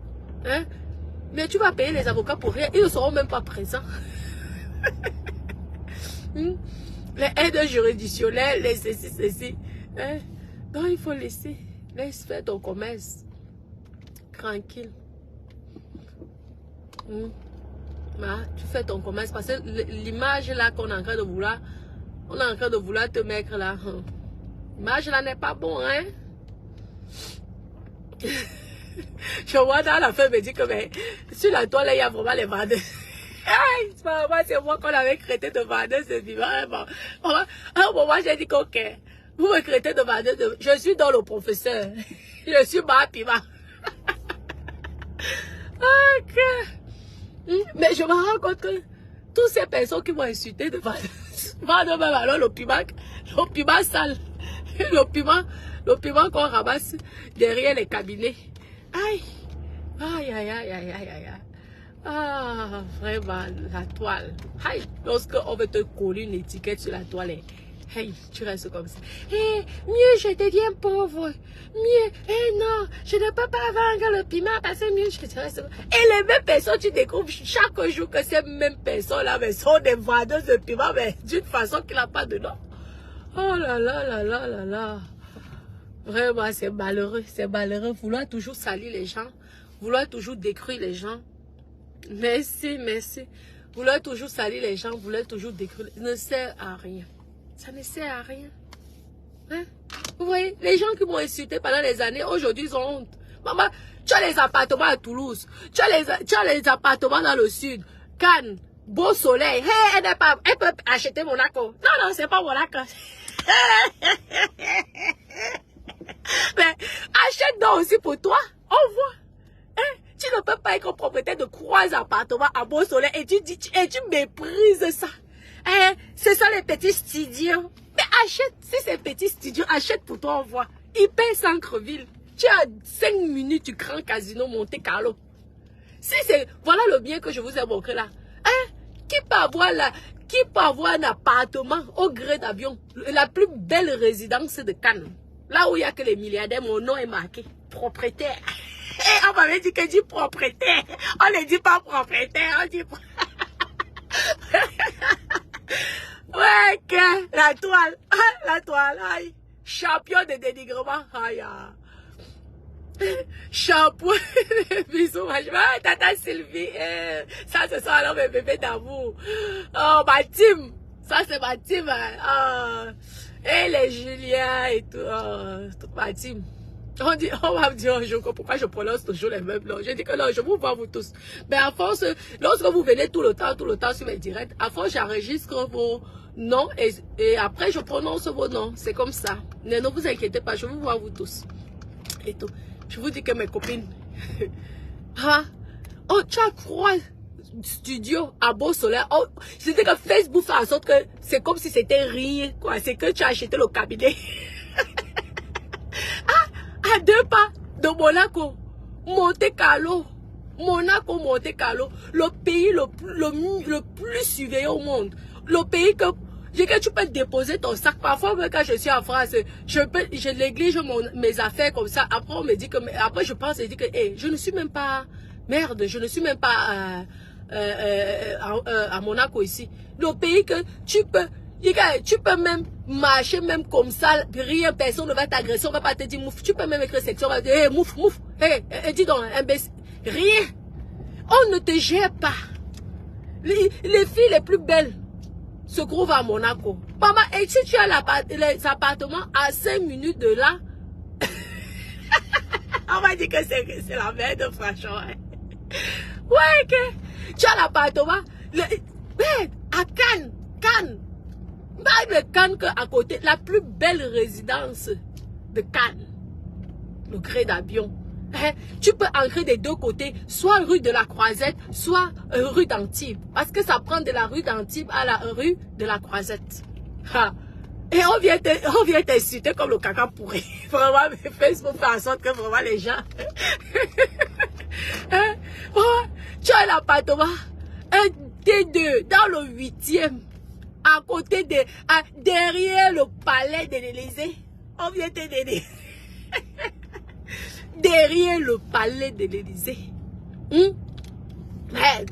Hein? Mais tu vas payer les avocats pour rien. Ils ne seront même pas présents. Les aides juridictionnelles, les ceci. Hein? Donc, il faut laisser. Laisse faire ton commerce. Tranquille. Tu fais ton commerce parce que l'image là qu'on est en train de vouloir, on est en train de vouloir te mettre là. L'image là n'est pas bon, hein? Je vois dans la fin me dit que mais, sur la toile, il y a vraiment les vendeurs. C'est moi qu'on avait traité de vendeuse de vivant. À un moment, j'ai dit ok, vous me traitez de vendeuse de... Je suis dans le professeur. Je suis ma pima. Ok. Mais je me rends compte que toutes ces personnes qui m'ont insulté de vendeuse, vendent même alors le piment sale. Le piment qu'on ramasse derrière les cabinets. Aïe, aïe, aïe, aïe, aïe, aïe, aïe. Ah, vraiment, la toile. Aïe, lorsqu'on veut te coller une étiquette sur la toile, hey, tu restes comme ça. Hey, mieux je deviens pauvre. Mieux, non, je ne peux pas vendre le piment parce que mieux je reste. Et les mêmes personnes, tu découvres chaque jour que ces mêmes personnes-là sont des vendeuses de piment, mais d'une façon qui n'a pas de nom. Oh là là là là là là. Vraiment, c'est malheureux, c'est malheureux. Vouloir toujours salir les gens, vouloir toujours détruire les gens. Merci, merci. Vouloir toujours salir les gens, vouloir toujours détruire, ne sert à rien. Ça ne sert à rien. Hein? Vous voyez, les gens qui m'ont insulté pendant des années, aujourd'hui, ils ont honte. Maman, tu as les appartements à Toulouse, tu as les appartements dans le sud, Cannes, beau soleil. Hey, elle peut acheter Monaco. Non, non, c'est pas Monaco. Mais achète donc aussi pour toi. On voit. Hein? Tu ne peux pas être propriétaire de 3 appartements à beau soleil et tu méprises ça. Hein? Ce sont les petits studios. Mais achète, si c'est petits studios, achète pour toi, on voit. Hyper Centre-Ville. Tu as 5 minutes du Grand Casino Monte Carlo. Si c'est, voilà le bien que je vous ai montré là. Hein? Qui peut avoir un appartement au gré d'avion? La plus belle résidence de Cannes. Là où il n'y a que les milliardaires, mon nom est marqué. Propriétaire. Et on m'avait dit que je dis propriétaire. On ne dit pas propriétaire, on dit... Ouais, que la toile. La toile, aïe. Champion de dénigrement. Aïe. Shampoo. Bisous, tata Sylvie. Ça, ce sont alors mes bébés d'amour. Oh, ma team. Ça, c'est ma team. Hein. Et les Julien et tout. Toute ma team. On va me dire un jour pourquoi je prononce toujours les mêmes noms. Je dis que non, je vous vois vous tous. Mais à force, lorsque vous venez tout le temps sur mes directs, à force, j'enregistre vos noms et après, je prononce vos noms. C'est comme ça. Ne vous inquiétez pas, je vous vois vous tous. Et tout. Je vous dis que mes copines. Oh, tu as crois studio à Beau Soleil. Oh, c'était que Facebook fait en sorte que c'est comme si c'était rien. Quoi. C'est que tu as acheté le cabinet. À 2 pas de Monaco, Monte-Carlo, le pays le plus surveillé au monde. Le pays que tu peux déposer ton sac. Parfois, quand je suis en France, je néglige mes affaires comme ça. Après, on me dit que, après, je pense et dis que, hey, je ne suis même pas, merde, je ne suis même pas à Monaco ici. Le pays que tu peux même marcher même comme ça, rien, personne ne va t'agresser, on ne va pas te dire mouf. Tu peux même écrire section, on va dire hey, mouf, mouf, hey, dis donc, imbécile. Rien. On ne te gère pas. Les filles les plus belles se trouvent à Monaco. Maman, et si tu as les appartements à 5 minutes de là, on va dire que c'est la merde, franchement. Ouais, que tu as l'appartement, à Cannes. Même Cannes à côté, la plus belle résidence de Cannes, le gré d'avion. Hein? Tu peux entrer des deux côtés, soit rue de la Croisette, soit rue d'Antibes. Parce que ça prend de la rue d'Antibes à la rue de la Croisette. Ha. Et on vient t'insulter comme le caca pourri. Vraiment, Facebook fait en sorte que vraiment les gens... hein? Oh, tu as l'appartement, un T2 dans le 8e. À côté derrière le palais de l'Élysée. On vient t'aider. Derrière le palais de l'Élysée. Merde.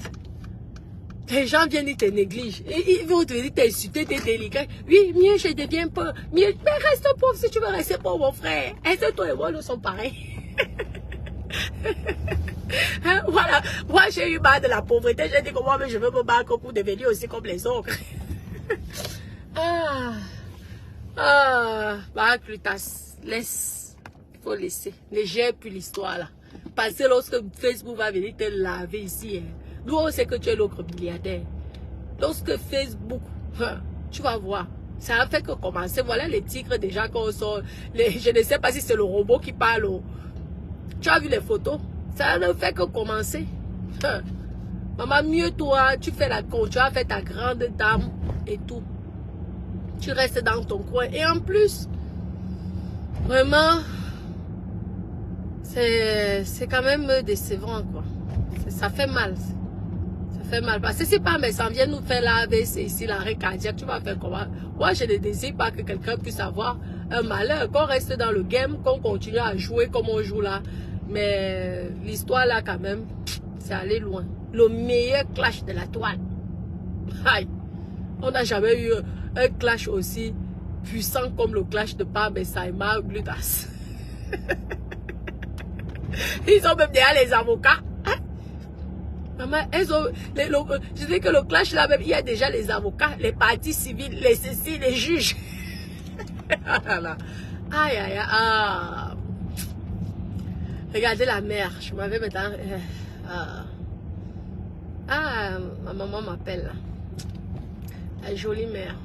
Les gens viennent, ils te négligent. Ils vont te dire, t'insulter, t'es délicat. Oui, mieux je deviens pauvre. Mieux, mais reste pauvre si tu veux rester pauvre, mon frère. Est-ce que toi et moi, nous sommes pareils? Hein, voilà. Moi, j'ai eu marre de la pauvreté. J'ai dit que moi, je veux me battre pour devenir aussi comme les autres. Bah, Clutas, laisse. Il faut laisser. Ne gère plus l'histoire là. Parce que lorsque Facebook va venir te laver ici, hein, nous on sait que tu es l'autre milliardaire. Lorsque Facebook, tu vas voir, ça a fait que commencer. Voilà les tigres déjà qu'on sort. Je ne sais pas si c'est le robot qui parle. Tu as vu les photos? Ça ne fait que commencer. Maman, mieux toi, tu fais tu as fait ta grande dame et tout. Tu restes dans ton coin. Et en plus, vraiment, c'est quand même décevant, quoi. Ça fait mal. Ça fait mal. Parce que c'est pas, mais ça vient nous faire laver, c'est ici l'arrêt cardiaque. Tu vas faire comment? Moi, je ne désire pas que quelqu'un puisse avoir un malheur. Qu'on reste dans le game, qu'on continue à jouer comme on joue là. Mais l'histoire là, quand même, c'est allé loin. Le meilleur clash de la toile. Aïe. On n'a jamais eu un clash aussi puissant comme le clash de Pam et Saïma Glutas. Ils ont même déjà les avocats. Hein? Maman, je dis que le clash là même, il y a déjà les avocats, les parties civiles, les ceci, les juges. Aïe, aïe, aïe. Regardez la mère. Je m'avais maintenant... ma maman m'appelle. La jolie mère.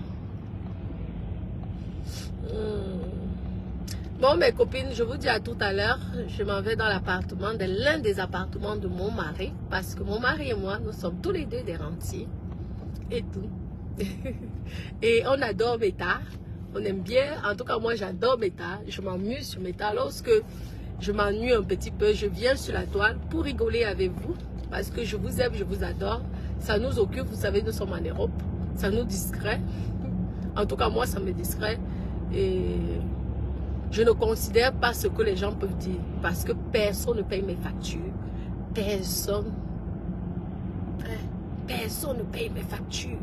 Bon, mes copines, je vous dis à tout à l'heure. Je m'en vais dans l'appartement, de l'un des appartements de mon mari. Parce que mon mari et moi, nous sommes tous les deux des rentiers. Et tout. Et on adore Meta. On aime bien. En tout cas, moi, j'adore Meta. Je m'amuse sur Meta. Lorsque je m'ennuie un petit peu, je viens sur la toile pour rigoler avec vous. Parce que je vous aime, je vous adore. Ça nous occupe. Vous savez, nous sommes en Europe. Ça nous distrait. En tout cas, moi, ça me distrait. Et je ne considère pas ce que les gens peuvent dire. Parce que personne ne paye mes factures. Personne. Personne ne paye mes factures.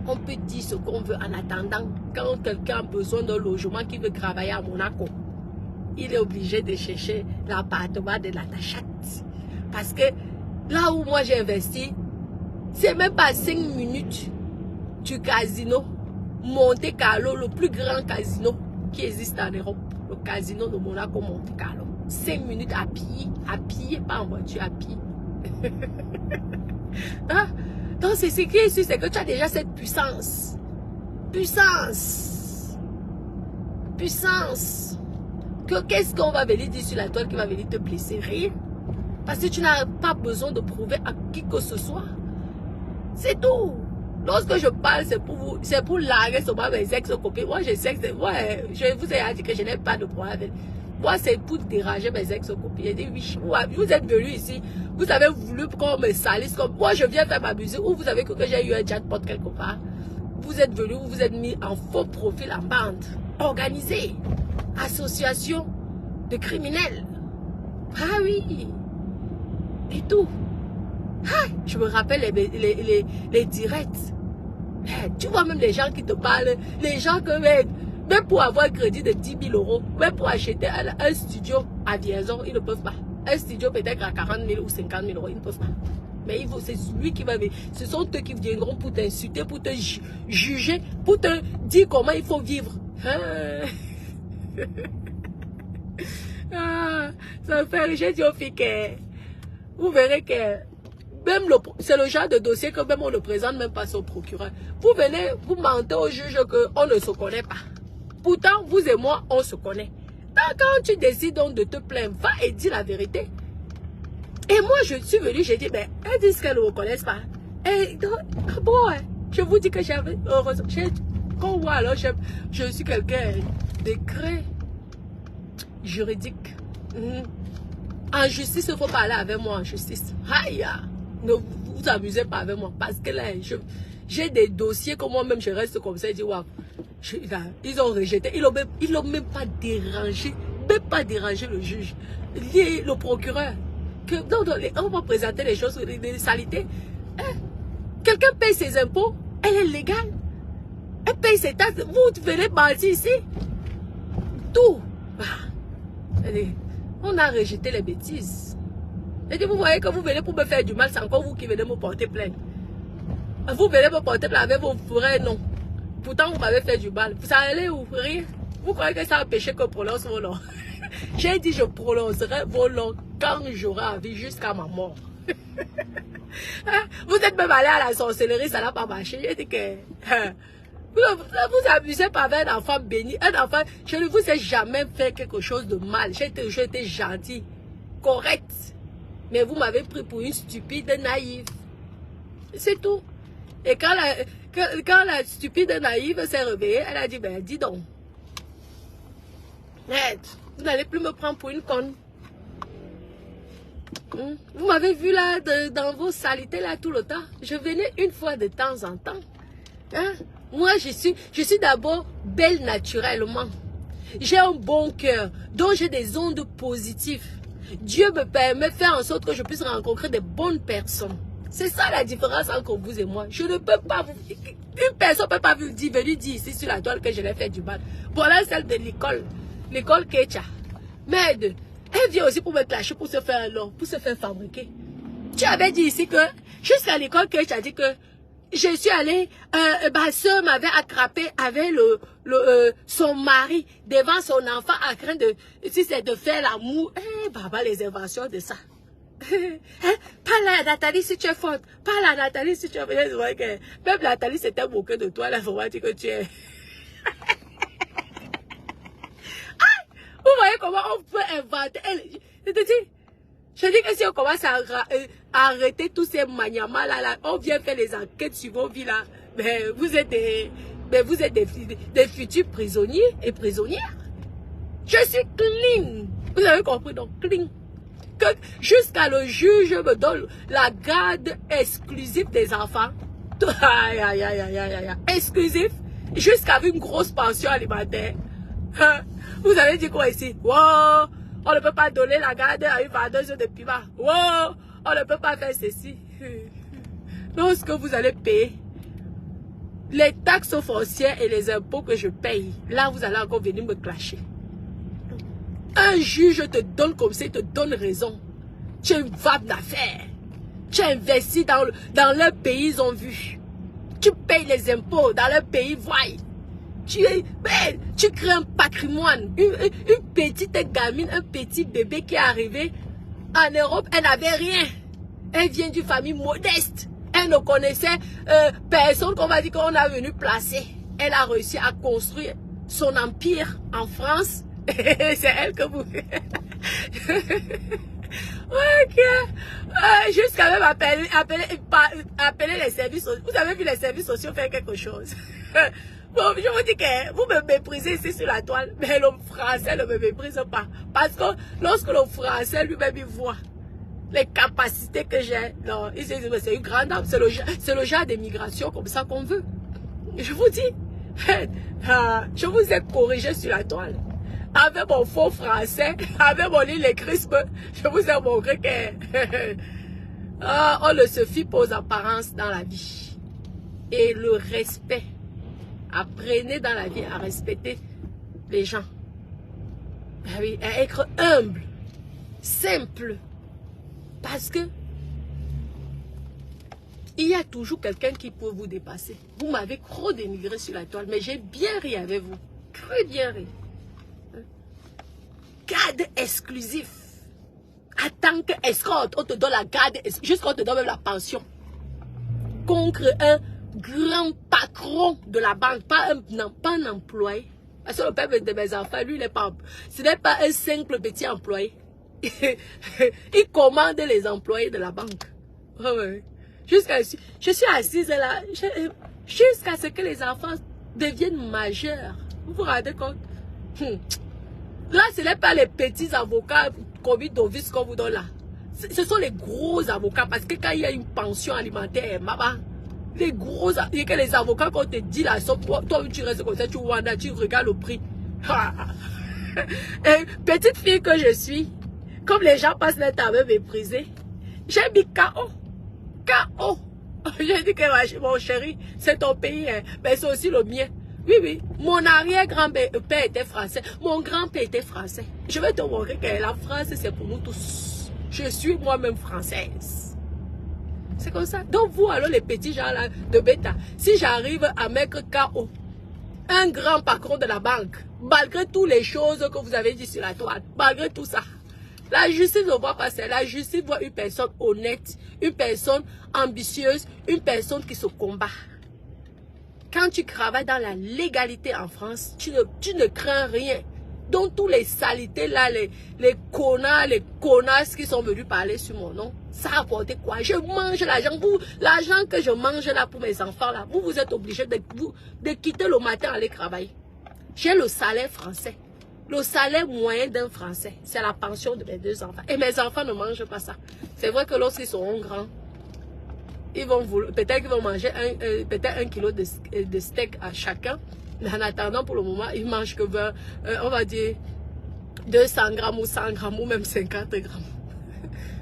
On peut dire ce qu'on veut en attendant. Quand quelqu'un a besoin d'un logement qui veut travailler à Monaco, il est obligé de chercher l'appartement de la Tachate. Parce que là où moi j'ai investi, c'est même pas 5 minutes du casino Monte Carlo, le plus grand casino qui existe en Europe. Le casino de Monaco, Monte Carlo. 5 minutes à pied, pas en voiture, à pied. Hein? Donc, c'est ce qui est ici, c'est que tu as déjà cette puissance. Puissance. Qu'est-ce qu'on va venir dire sur la toile qui va venir te blesser? Rien. Parce que tu n'as pas besoin de prouver à qui que ce soit. C'est tout. Lorsque je parle, c'est pour vous, c'est pour larguer sur mes ex-copines. Moi, je sais que je vous ai dit que je n'ai pas de problème avec. Moi, c'est pour déranger mes ex-copines. J'ai dit, oui, vous êtes venus ici, vous avez voulu qu'on me salisse comme moi, je viens faire ma musique, ou vous avez cru que j'ai eu un jackpot quelque part. Vous êtes venus, vous vous êtes mis en faux profil en bande, organisée, association de criminels. Ah oui, et tout. Ah, je me rappelle les directs. Tu vois même les gens qui te parlent, les gens que même pour avoir un crédit de 10 000 euros, même pour acheter un studio à Vierzon, ils ne peuvent pas. Un studio peut-être à 40 000 ou 50 000 euros, ils ne peuvent pas. Mais c'est lui qui va venir. Ce sont eux qui viendront pour t'insulter, pour te juger, pour te dire comment il faut vivre. Ah, ça me fait rire. J'ai dit aux filles que vous verrez que même c'est le genre de dossier que même on ne présente même pas au procureur. Vous venez, vous mentez au juge qu'on ne se connaît pas. Pourtant, vous et moi, on se connaît. Donc, quand tu décides donc de te plaindre, va et dis la vérité. Et moi, je suis venue, j'ai dit, ben, elles disent qu'elles ne me connaissent pas. Et donc, ah bon, hein, je vous dis que j'avais, heureusement, quand moi, alors, je suis quelqu'un de très juridique. En justice, il faut parler avec moi en justice. Aïe, ne vous amusez pas avec moi. Parce que là, j'ai des dossiers que moi-même, je reste comme ça. Je dis, waouh, ils ont rejeté. Ils n'ont même pas dérangé. Même pas dérangé le juge. Le procureur. On va présenter les choses, les saletés. Quelqu'un paye ses impôts. Elle est légale. Elle paye ses taxes. Vous venez mentir ici. Tout. On a rejeté les bêtises. Et vous voyez que vous venez pour me faire du mal, c'est encore vous qui venez me porter plainte. Vous venez me porter plainte avec vos vrais noms. Pourtant, vous m'avez fait du mal. Vous allez ouvrir. Vous croyez que ça a péché que je prononce vos noms? J'ai dit je prononcerai vos noms quand j'aurai envie jusqu'à ma mort. Vous êtes même allé à la sorcellerie, ça n'a pas marché. J'ai dit que... Vous abusez pas avec un enfant béni. Un enfant, je ne vous ai jamais fait quelque chose de mal. J'ai toujours été gentil, correct. Mais vous m'avez pris pour une stupide naïve. C'est tout. Et quand la stupide naïve s'est réveillée, elle a dit, ben dis donc. Vous n'allez plus me prendre pour une conne. Vous m'avez vu là, dans vos saletés là tout le temps. Je venais une fois de temps en temps. Moi, je suis d'abord belle naturellement. J'ai un bon cœur, donc j'ai des ondes positives. Dieu me permet de faire en sorte que je puisse rencontrer des bonnes personnes. C'est ça la différence entre vous et moi. Je ne peux pas vous... Une personne ne peut pas venir dire ici sur la toile que je l'ai fait du mal. Voilà celle de l'école. L'école Kecha. Merde. Elle vient aussi pour me clasher, pour se faire l'or, pour se faire fabriquer. Tu avais dit ici que, jusqu'à l'école Kecha, dit que je suis allée, ma soeur m'avait attrapé avec son mari devant son enfant en train de, si c'est de faire l'amour. Baba, les inventions de ça. Parle à Nathalie si tu es forte. Parle à Nathalie si tu es forte. Même Nathalie s'était moquée de toi. Là, il faut dire que tu es... Vous voyez comment on peut inventer. Je dis que si on commence à arrêter tous ces maniamas là, on vient faire les enquêtes sur vos vies là. Mais vous êtes des futurs prisonniers et prisonnières. Je suis clean. Vous avez compris, donc clean. Que jusqu'à le juge me donne la garde exclusive des enfants. Aïe, aïe, aïe, aïe, aïe, aïe. Exclusif. Jusqu'à une grosse pension alimentaire. Vous avez dit quoi ici? Wow, on ne peut pas donner la garde à une vendeuse de piment. Wow, on ne peut pas faire ceci. Lorsque vous allez payer les taxes foncières et les impôts que je paye, là vous allez encore venir me clasher. Un juge te donne comme ça, il te donne raison. Tu es une femme d'affaires. Tu investis dans leur pays, ils ont vu. Tu payes les impôts dans leur pays, voyez. Tu crées un patrimoine. Une petite gamine, un petit bébé qui est arrivé en Europe, elle n'avait rien. Elle vient d'une famille modeste. Elle ne connaissait personne qu'on va dire qu'on a venu placer. Elle a réussi à construire son empire en France. C'est elle que vous... Ok. Jusqu'à même appeler les services sociaux. Vous avez vu les services sociaux faire quelque chose. Bon, je vous dis que vous me méprisez ici sur la toile, mais le français ne me méprise pas. Parce que lorsque le français lui-même il voit les capacités que j'ai, non, il se dit, mais c'est une grande dame, c'est le genre d'immigration comme ça qu'on veut. Je vous dis, je vous ai corrigé sur la toile. Avec mon faux français, avec mon illécrisme, je vous ai montré que on ne se fie pas aux apparences dans la vie. Et le respect. Apprenez dans la vie à respecter les gens. Ah oui, à être humble, simple. Parce que il y a toujours quelqu'un qui peut vous dépasser. Vous m'avez trop dénigré sur la toile, mais j'ai bien ri avec vous. Très bien ri. Garde exclusif. En tant qu'escorte, on te donne la garde, jusqu'à on te donne même la pension. Contre un grand patron de la banque, pas un employé. Parce que le père de mes enfants, lui, ce n'est pas un simple petit employé. Il commande les employés de la banque. Je suis assise là, jusqu'à ce que les enfants deviennent majeurs. Vous vous rendez compte? Là, ce n'est pas les petits avocats commis d'office qu'on vous donne là. Ce sont les gros avocats. Parce que quand il y a une pension alimentaire, maman, les gros, il y a que les avocats, quand on te dit la somme, toi tu restes comme ça, tu regardes le prix. Petite fille que je suis, comme les gens passent leur temps à me mépriser, j'ai mis KO. KO. J'ai dit que mon chéri, c'est ton pays, hein, mais c'est aussi le mien. Oui, oui. Mon arrière-grand-père était français. Mon grand-père était français. Je vais te montrer que la France, c'est pour nous tous. Je suis moi-même française. C'est comme ça. Donc vous, alors, les petits gens là de bêta, si j'arrive à mettre KO un grand patron de la banque, malgré toutes les choses que vous avez dit sur la toile, malgré tout ça, la justice ne voit pas ça. La justice voit une personne honnête, une personne ambitieuse, une personne qui se combat. Quand tu travailles dans la légalité en France, tu ne crains rien. Donc tous les saletés là, les connasses qui sont venus parler sur mon nom, ça a apporté quoi? Je mange l'argent. L'argent que je mange là pour mes enfants là, vous êtes obligés de quitter le matin aller travailler. J'ai le salaire français. Le salaire moyen d'un Français, c'est la pension de mes 2 enfants. Et mes enfants ne mangent pas ça. C'est vrai que lorsqu'ils seront grands, ils vont peut-être qu'ils vont manger peut-être 1 kilo de steak à chacun. Mais en attendant, pour le moment, ils mangent que 20, on va dire 200 grammes ou 100 grammes ou même 50 grammes.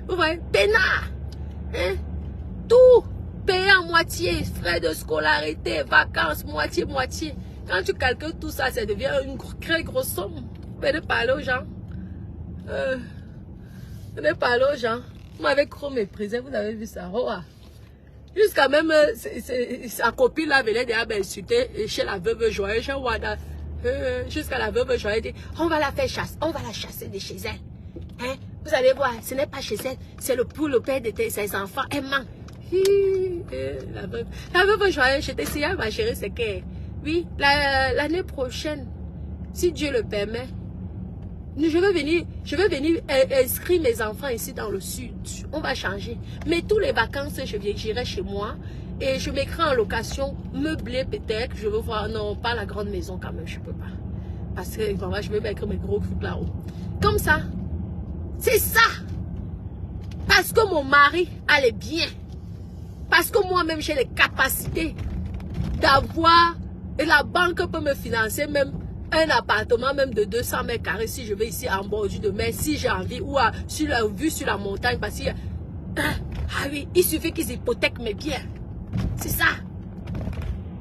Vous voyez, peinard. Hein? Tout payé à moitié, frais de scolarité, vacances, moitié. Quand tu calcules tout ça, ça devient une très grosse somme. Venez parler aux gens. Venez parler aux gens. Vous m'avez trop méprisé, vous avez vu ça. Oh, jusqu'à même sa copine là venait déjà m'insulter chez la veuve Joël, chez Wada. Jusqu'à la veuve Joël dit, on va la faire chasser, on va la chasser de chez elle. Hein? Vous allez voir, ce n'est pas chez elle, c'est pour le père de ses enfants. Elle ment. La veuve Joël, j'étais si ma chérie, c'est que oui, l'année prochaine, si Dieu le permet, je vais venir inscrire mes enfants ici dans le sud. On va changer. Mais tous les vacances, j'irai chez moi et je mettrai en location, meublé peut-être. Je veux voir, non, pas la grande maison quand même, je peux pas. Parce que vraiment, je vais mettre mes gros trucs là-haut. Comme ça. C'est ça. Parce que mon mari a les biens. Parce que moi-même, j'ai les capacités d'avoir, et la banque peut me financer même un appartement même de 200 mètres carrés si je vais ici en bordure de mer, si j'ai envie, ou sur la vue sur la montagne, parce que ah oui, il suffit qu'ils hypothèquent mes biens. C'est ça.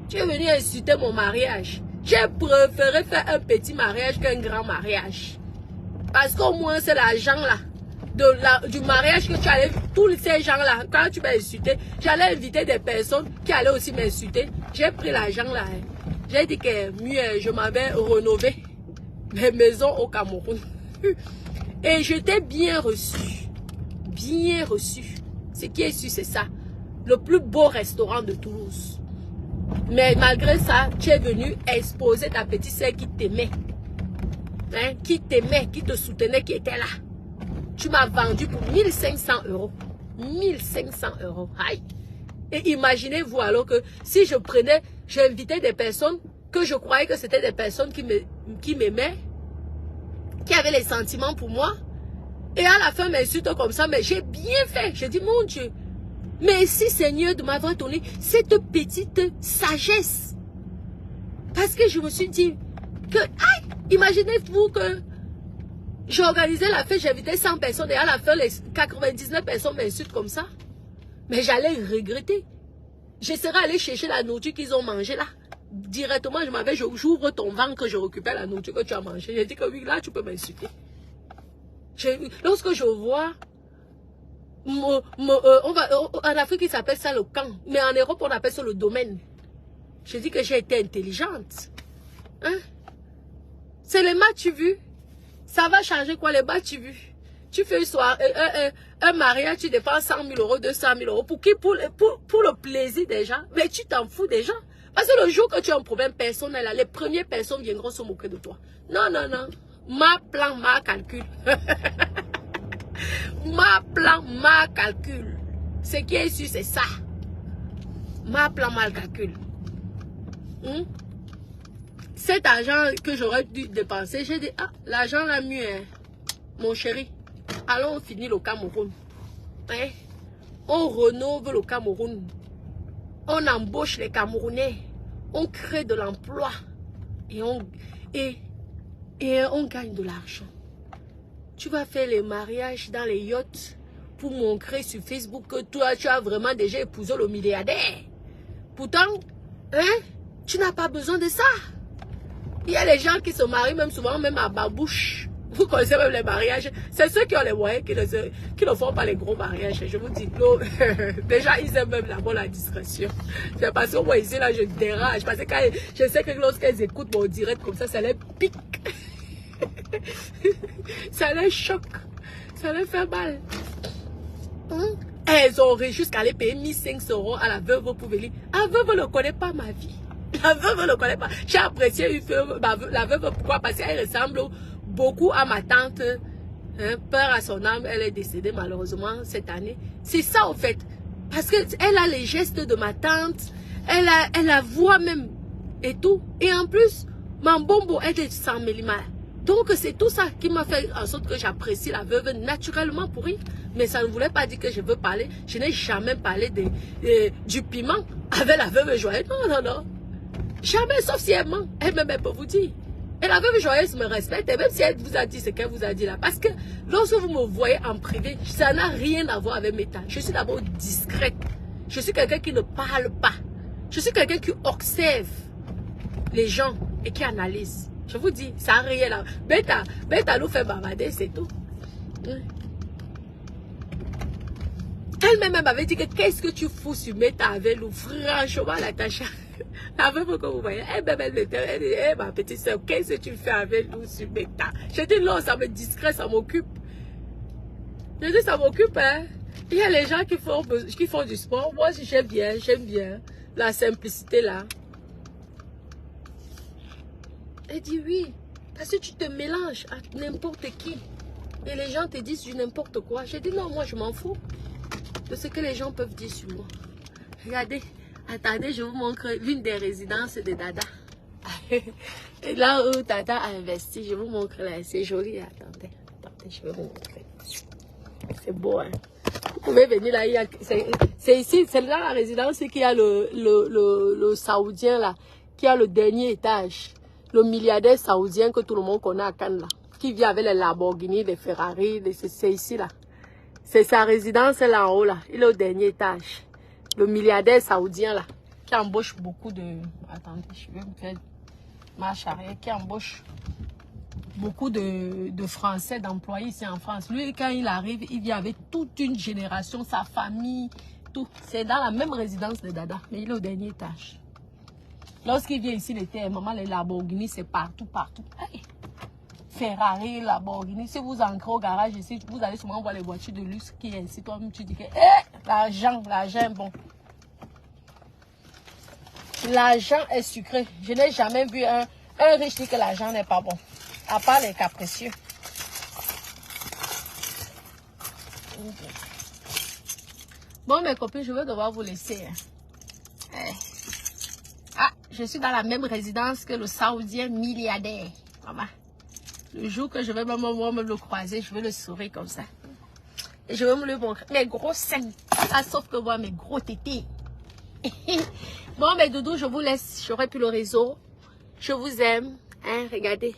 Tu es venu insulter mon mariage. J'ai préféré faire un petit mariage qu'un grand mariage. Parce qu'au moins c'est l'argent là, du mariage que tu allais, tous ces gens là, quand tu m'as insulté, j'allais inviter des personnes qui allaient aussi m'insulter. J'ai pris l'argent là. J'ai dit que mieux, je m'avais rénové mes maisons au Cameroun. Et j'étais bien reçu. Bien reçu. Ce qui est sûr, c'est ça. Le plus beau restaurant de Toulouse. Mais malgré ça, tu es venu exposer ta petite sœur qui t'aimait. Hein, qui t'aimait, qui te soutenait, qui était là. Tu m'as vendu pour 1500 €. 1500 €. Aïe. Et imaginez-vous alors que si je prenais, j'invitais des personnes que je croyais que c'était des personnes qui m'aimaient, qui avaient les sentiments pour moi. Et à la fin, m'insulte comme ça, mais j'ai bien fait. J'ai dit, mon Dieu, merci Seigneur de m'avoir donné cette petite sagesse. Parce que je me suis dit que, aïe, imaginez-vous que j'ai organisé la fête, j'invitais 100 personnes et à la fin, les 99 personnes m'insultent comme ça. Mais j'allais regretter. Je serais allé chercher la nourriture qu'ils ont mangée là. Directement, j'ouvre ton ventre, je récupère la nourriture que tu as mangée. J'ai dit que oui, là, tu peux m'insulter. Lorsque je vois, en Afrique, ils s'appellent ça le camp. Mais en Europe, on appelle ça le domaine. Je dis que j'ai été intelligente. Hein? C'est les matchs vus. Ça va changer quoi, les matchs vus? Tu fais un mariage, tu dépenses 100 000 €, 200 000 €. Pour qui? Pour le plaisir des gens. Mais tu t'en fous des gens. Parce que le jour que tu as un problème personnel, les premières personnes viendront se moquer de toi. Non, non, non. Ma plan, ma calcul. Ma plan, ma calcul. Ce qui est sûr, c'est ça. Ma plan, ma calcul. Cet argent que j'aurais dû dépenser, j'ai dit, ah, l'argent là mieux, hein. Mon chéri, allons finir le Cameroun. Hein? On rénove le Cameroun. On embauche les Camerounais. On crée de l'emploi. Et on gagne de l'argent. Tu vas faire les mariages dans les yachts pour montrer sur Facebook que toi, tu as vraiment déjà épousé le milliardaire. Pourtant, hein, tu n'as pas besoin de ça. Il y a les gens qui se marient même souvent, même à babouche. Vous connaissez même les mariages. C'est ceux qui ont les moyens qui ne font pas les gros mariages. Je vous dis, déjà, ils aiment même d'abord la discrétion. C'est parce que moi, ici, là, je dérange. Parce que je sais que lorsqu'elles écoutent mon direct comme ça les pique. Ça les choque. Ça les fait mal. Elles ont réussi jusqu'à aller payer 1500 € à la veuve pour venir. La veuve ne connaît pas ma vie. La veuve ne connaît pas. J'ai apprécié la veuve. Pourquoi? Parce qu'elle ressemble beaucoup à ma tante. Hein, peur à son âme. Elle est décédée malheureusement cette année. C'est ça en fait. Parce qu'elle a les gestes de ma tante. Elle a la voix même. Et tout. Et en plus, ma bombo est de 100 mm. Donc c'est tout ça qui m'a fait en sorte que j'apprécie la veuve naturellement pour rire. Mais ça ne voulait pas dire que je veux parler. Je n'ai jamais parlé du piment avec la veuve joyeuse. Non, non, non. Jamais, sauf si elle ment. Elle-même, elle peut vous dire. Et la veuve joyeuse me respecte. Et même si elle vous a dit ce qu'elle vous a dit là. Parce que lorsque vous me voyez en privé, ça n'a rien à voir avec mes temps. Je suis d'abord discrète. Je suis quelqu'un qui ne parle pas. Je suis quelqu'un qui observe les gens et qui analyse. Je vous dis, ça n'a rien à voir. Beta nous fait bavarder, c'est tout. Elle-même m'avait dit que qu'est-ce que tu fous sur Meta avec nous? Franchement, Natacha. La veuve que vous voyez, elle dit, ma petite soeur, qu'est-ce que tu fais avec nous sur Meta? Je dis non, ça me distrait, ça m'occupe. Je dis ça m'occupe, hein. Il y a les gens qui font du sport. Moi, j'aime bien la simplicité là. Elle dit oui, parce que tu te mélanges à n'importe qui. Et les gens te disent du n'importe quoi. J'ai dit non, moi je m'en fous de ce que les gens peuvent dire sur moi. Regardez, attendez, je vous montre l'une des résidences de Dada. Et là où Dada a investi, je vous montre là, c'est joli. Attendez, je vais vous montrer. C'est beau, hein. Vous pouvez venir là, c'est ici, c'est là la résidence qui a le Saoudien là, qui a le dernier étage. Le milliardaire saoudien que tout le monde connaît à Cannes là, qui vit avec les Lamborghini, les Ferrari, c'est ici là. C'est sa résidence là en haut là, il est au dernier étage. Le milliardaire saoudien là, qui embauche beaucoup de... Attendez, je vais me faire marche arrière, qui embauche beaucoup de Français, d'employés ici en France. Lui, quand il arrive, il vient avec toute une génération, sa famille, tout. C'est dans la même résidence de Dada, mais il est au dernier étage. Lorsqu'il vient ici l'été, maman, les Lamborghini, c'est partout, partout. Hey. Ferrari, Lamborghini. Si vous entrez au garage ici, vous allez souvent voir les voitures de luxe qui est ici. Toi-même, tu dis que l'argent est bon. L'argent est sucré. Je n'ai jamais vu un riche dire que l'argent n'est pas bon. À part les capricieux. Bon, mes copines, je vais devoir vous laisser. Ah, je suis dans la même résidence que le Saoudien milliardaire. Maman. Le jour que je vais même le croiser, je vais le sourire comme ça. Et je vais me le montrer. Mes gros seins. Ah, sauf que moi, mes gros tétés. Bon, mes doudous, je vous laisse. J'aurai plus le réseau. Je vous aime. Hein, regardez.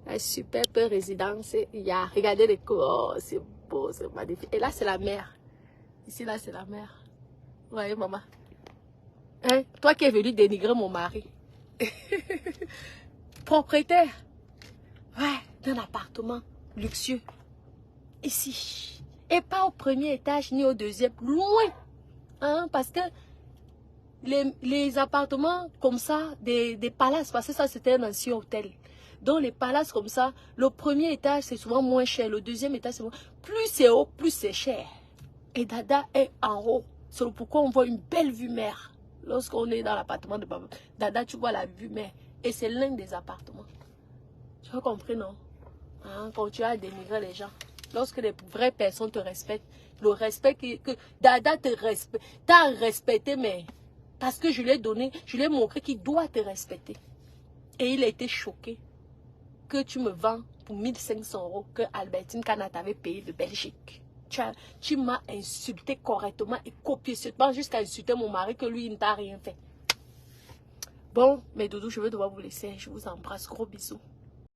La superbe résidence. Il y a, regardez les cours. Oh, c'est beau, c'est magnifique. Et là, c'est la mer. Ici, là, c'est la mer. Vous voyez, maman. Hein? Toi qui es venu dénigrer mon mari. Propriétaire. Ouais, d'un appartement luxueux. Ici. Et pas au premier étage, ni au deuxième. Loin. Hein? Parce que les appartements comme ça, des palaces, parce que ça, c'était un ancien hôtel. Donc, les palaces comme ça, le premier étage, c'est souvent moins cher. Le deuxième étage, c'est moins... Plus c'est haut, plus c'est cher. Et Dada est en haut. C'est pourquoi on voit une belle vue mer. Lorsqu'on est dans l'appartement de papa, Dada, tu vois la vue mer. Et c'est l'un des appartements. Tu as compris, non? Hein, quand tu as dénigré les gens. Lorsque les vraies personnes te respectent, le respect que Dada te respecte, t'a respecté, mais parce que je lui ai donné, je lui ai montré qu'il doit te respecter. Et il a été choqué que tu me vends pour 1500 € que Albertine Kana t'avait payé de Belgique. Tu m'as insulté correctement et copieusement jusqu'à insulter mon mari que lui, il ne t'a rien fait. Bon, mes doudous, je vais devoir vous laisser. Je vous embrasse. Gros bisous.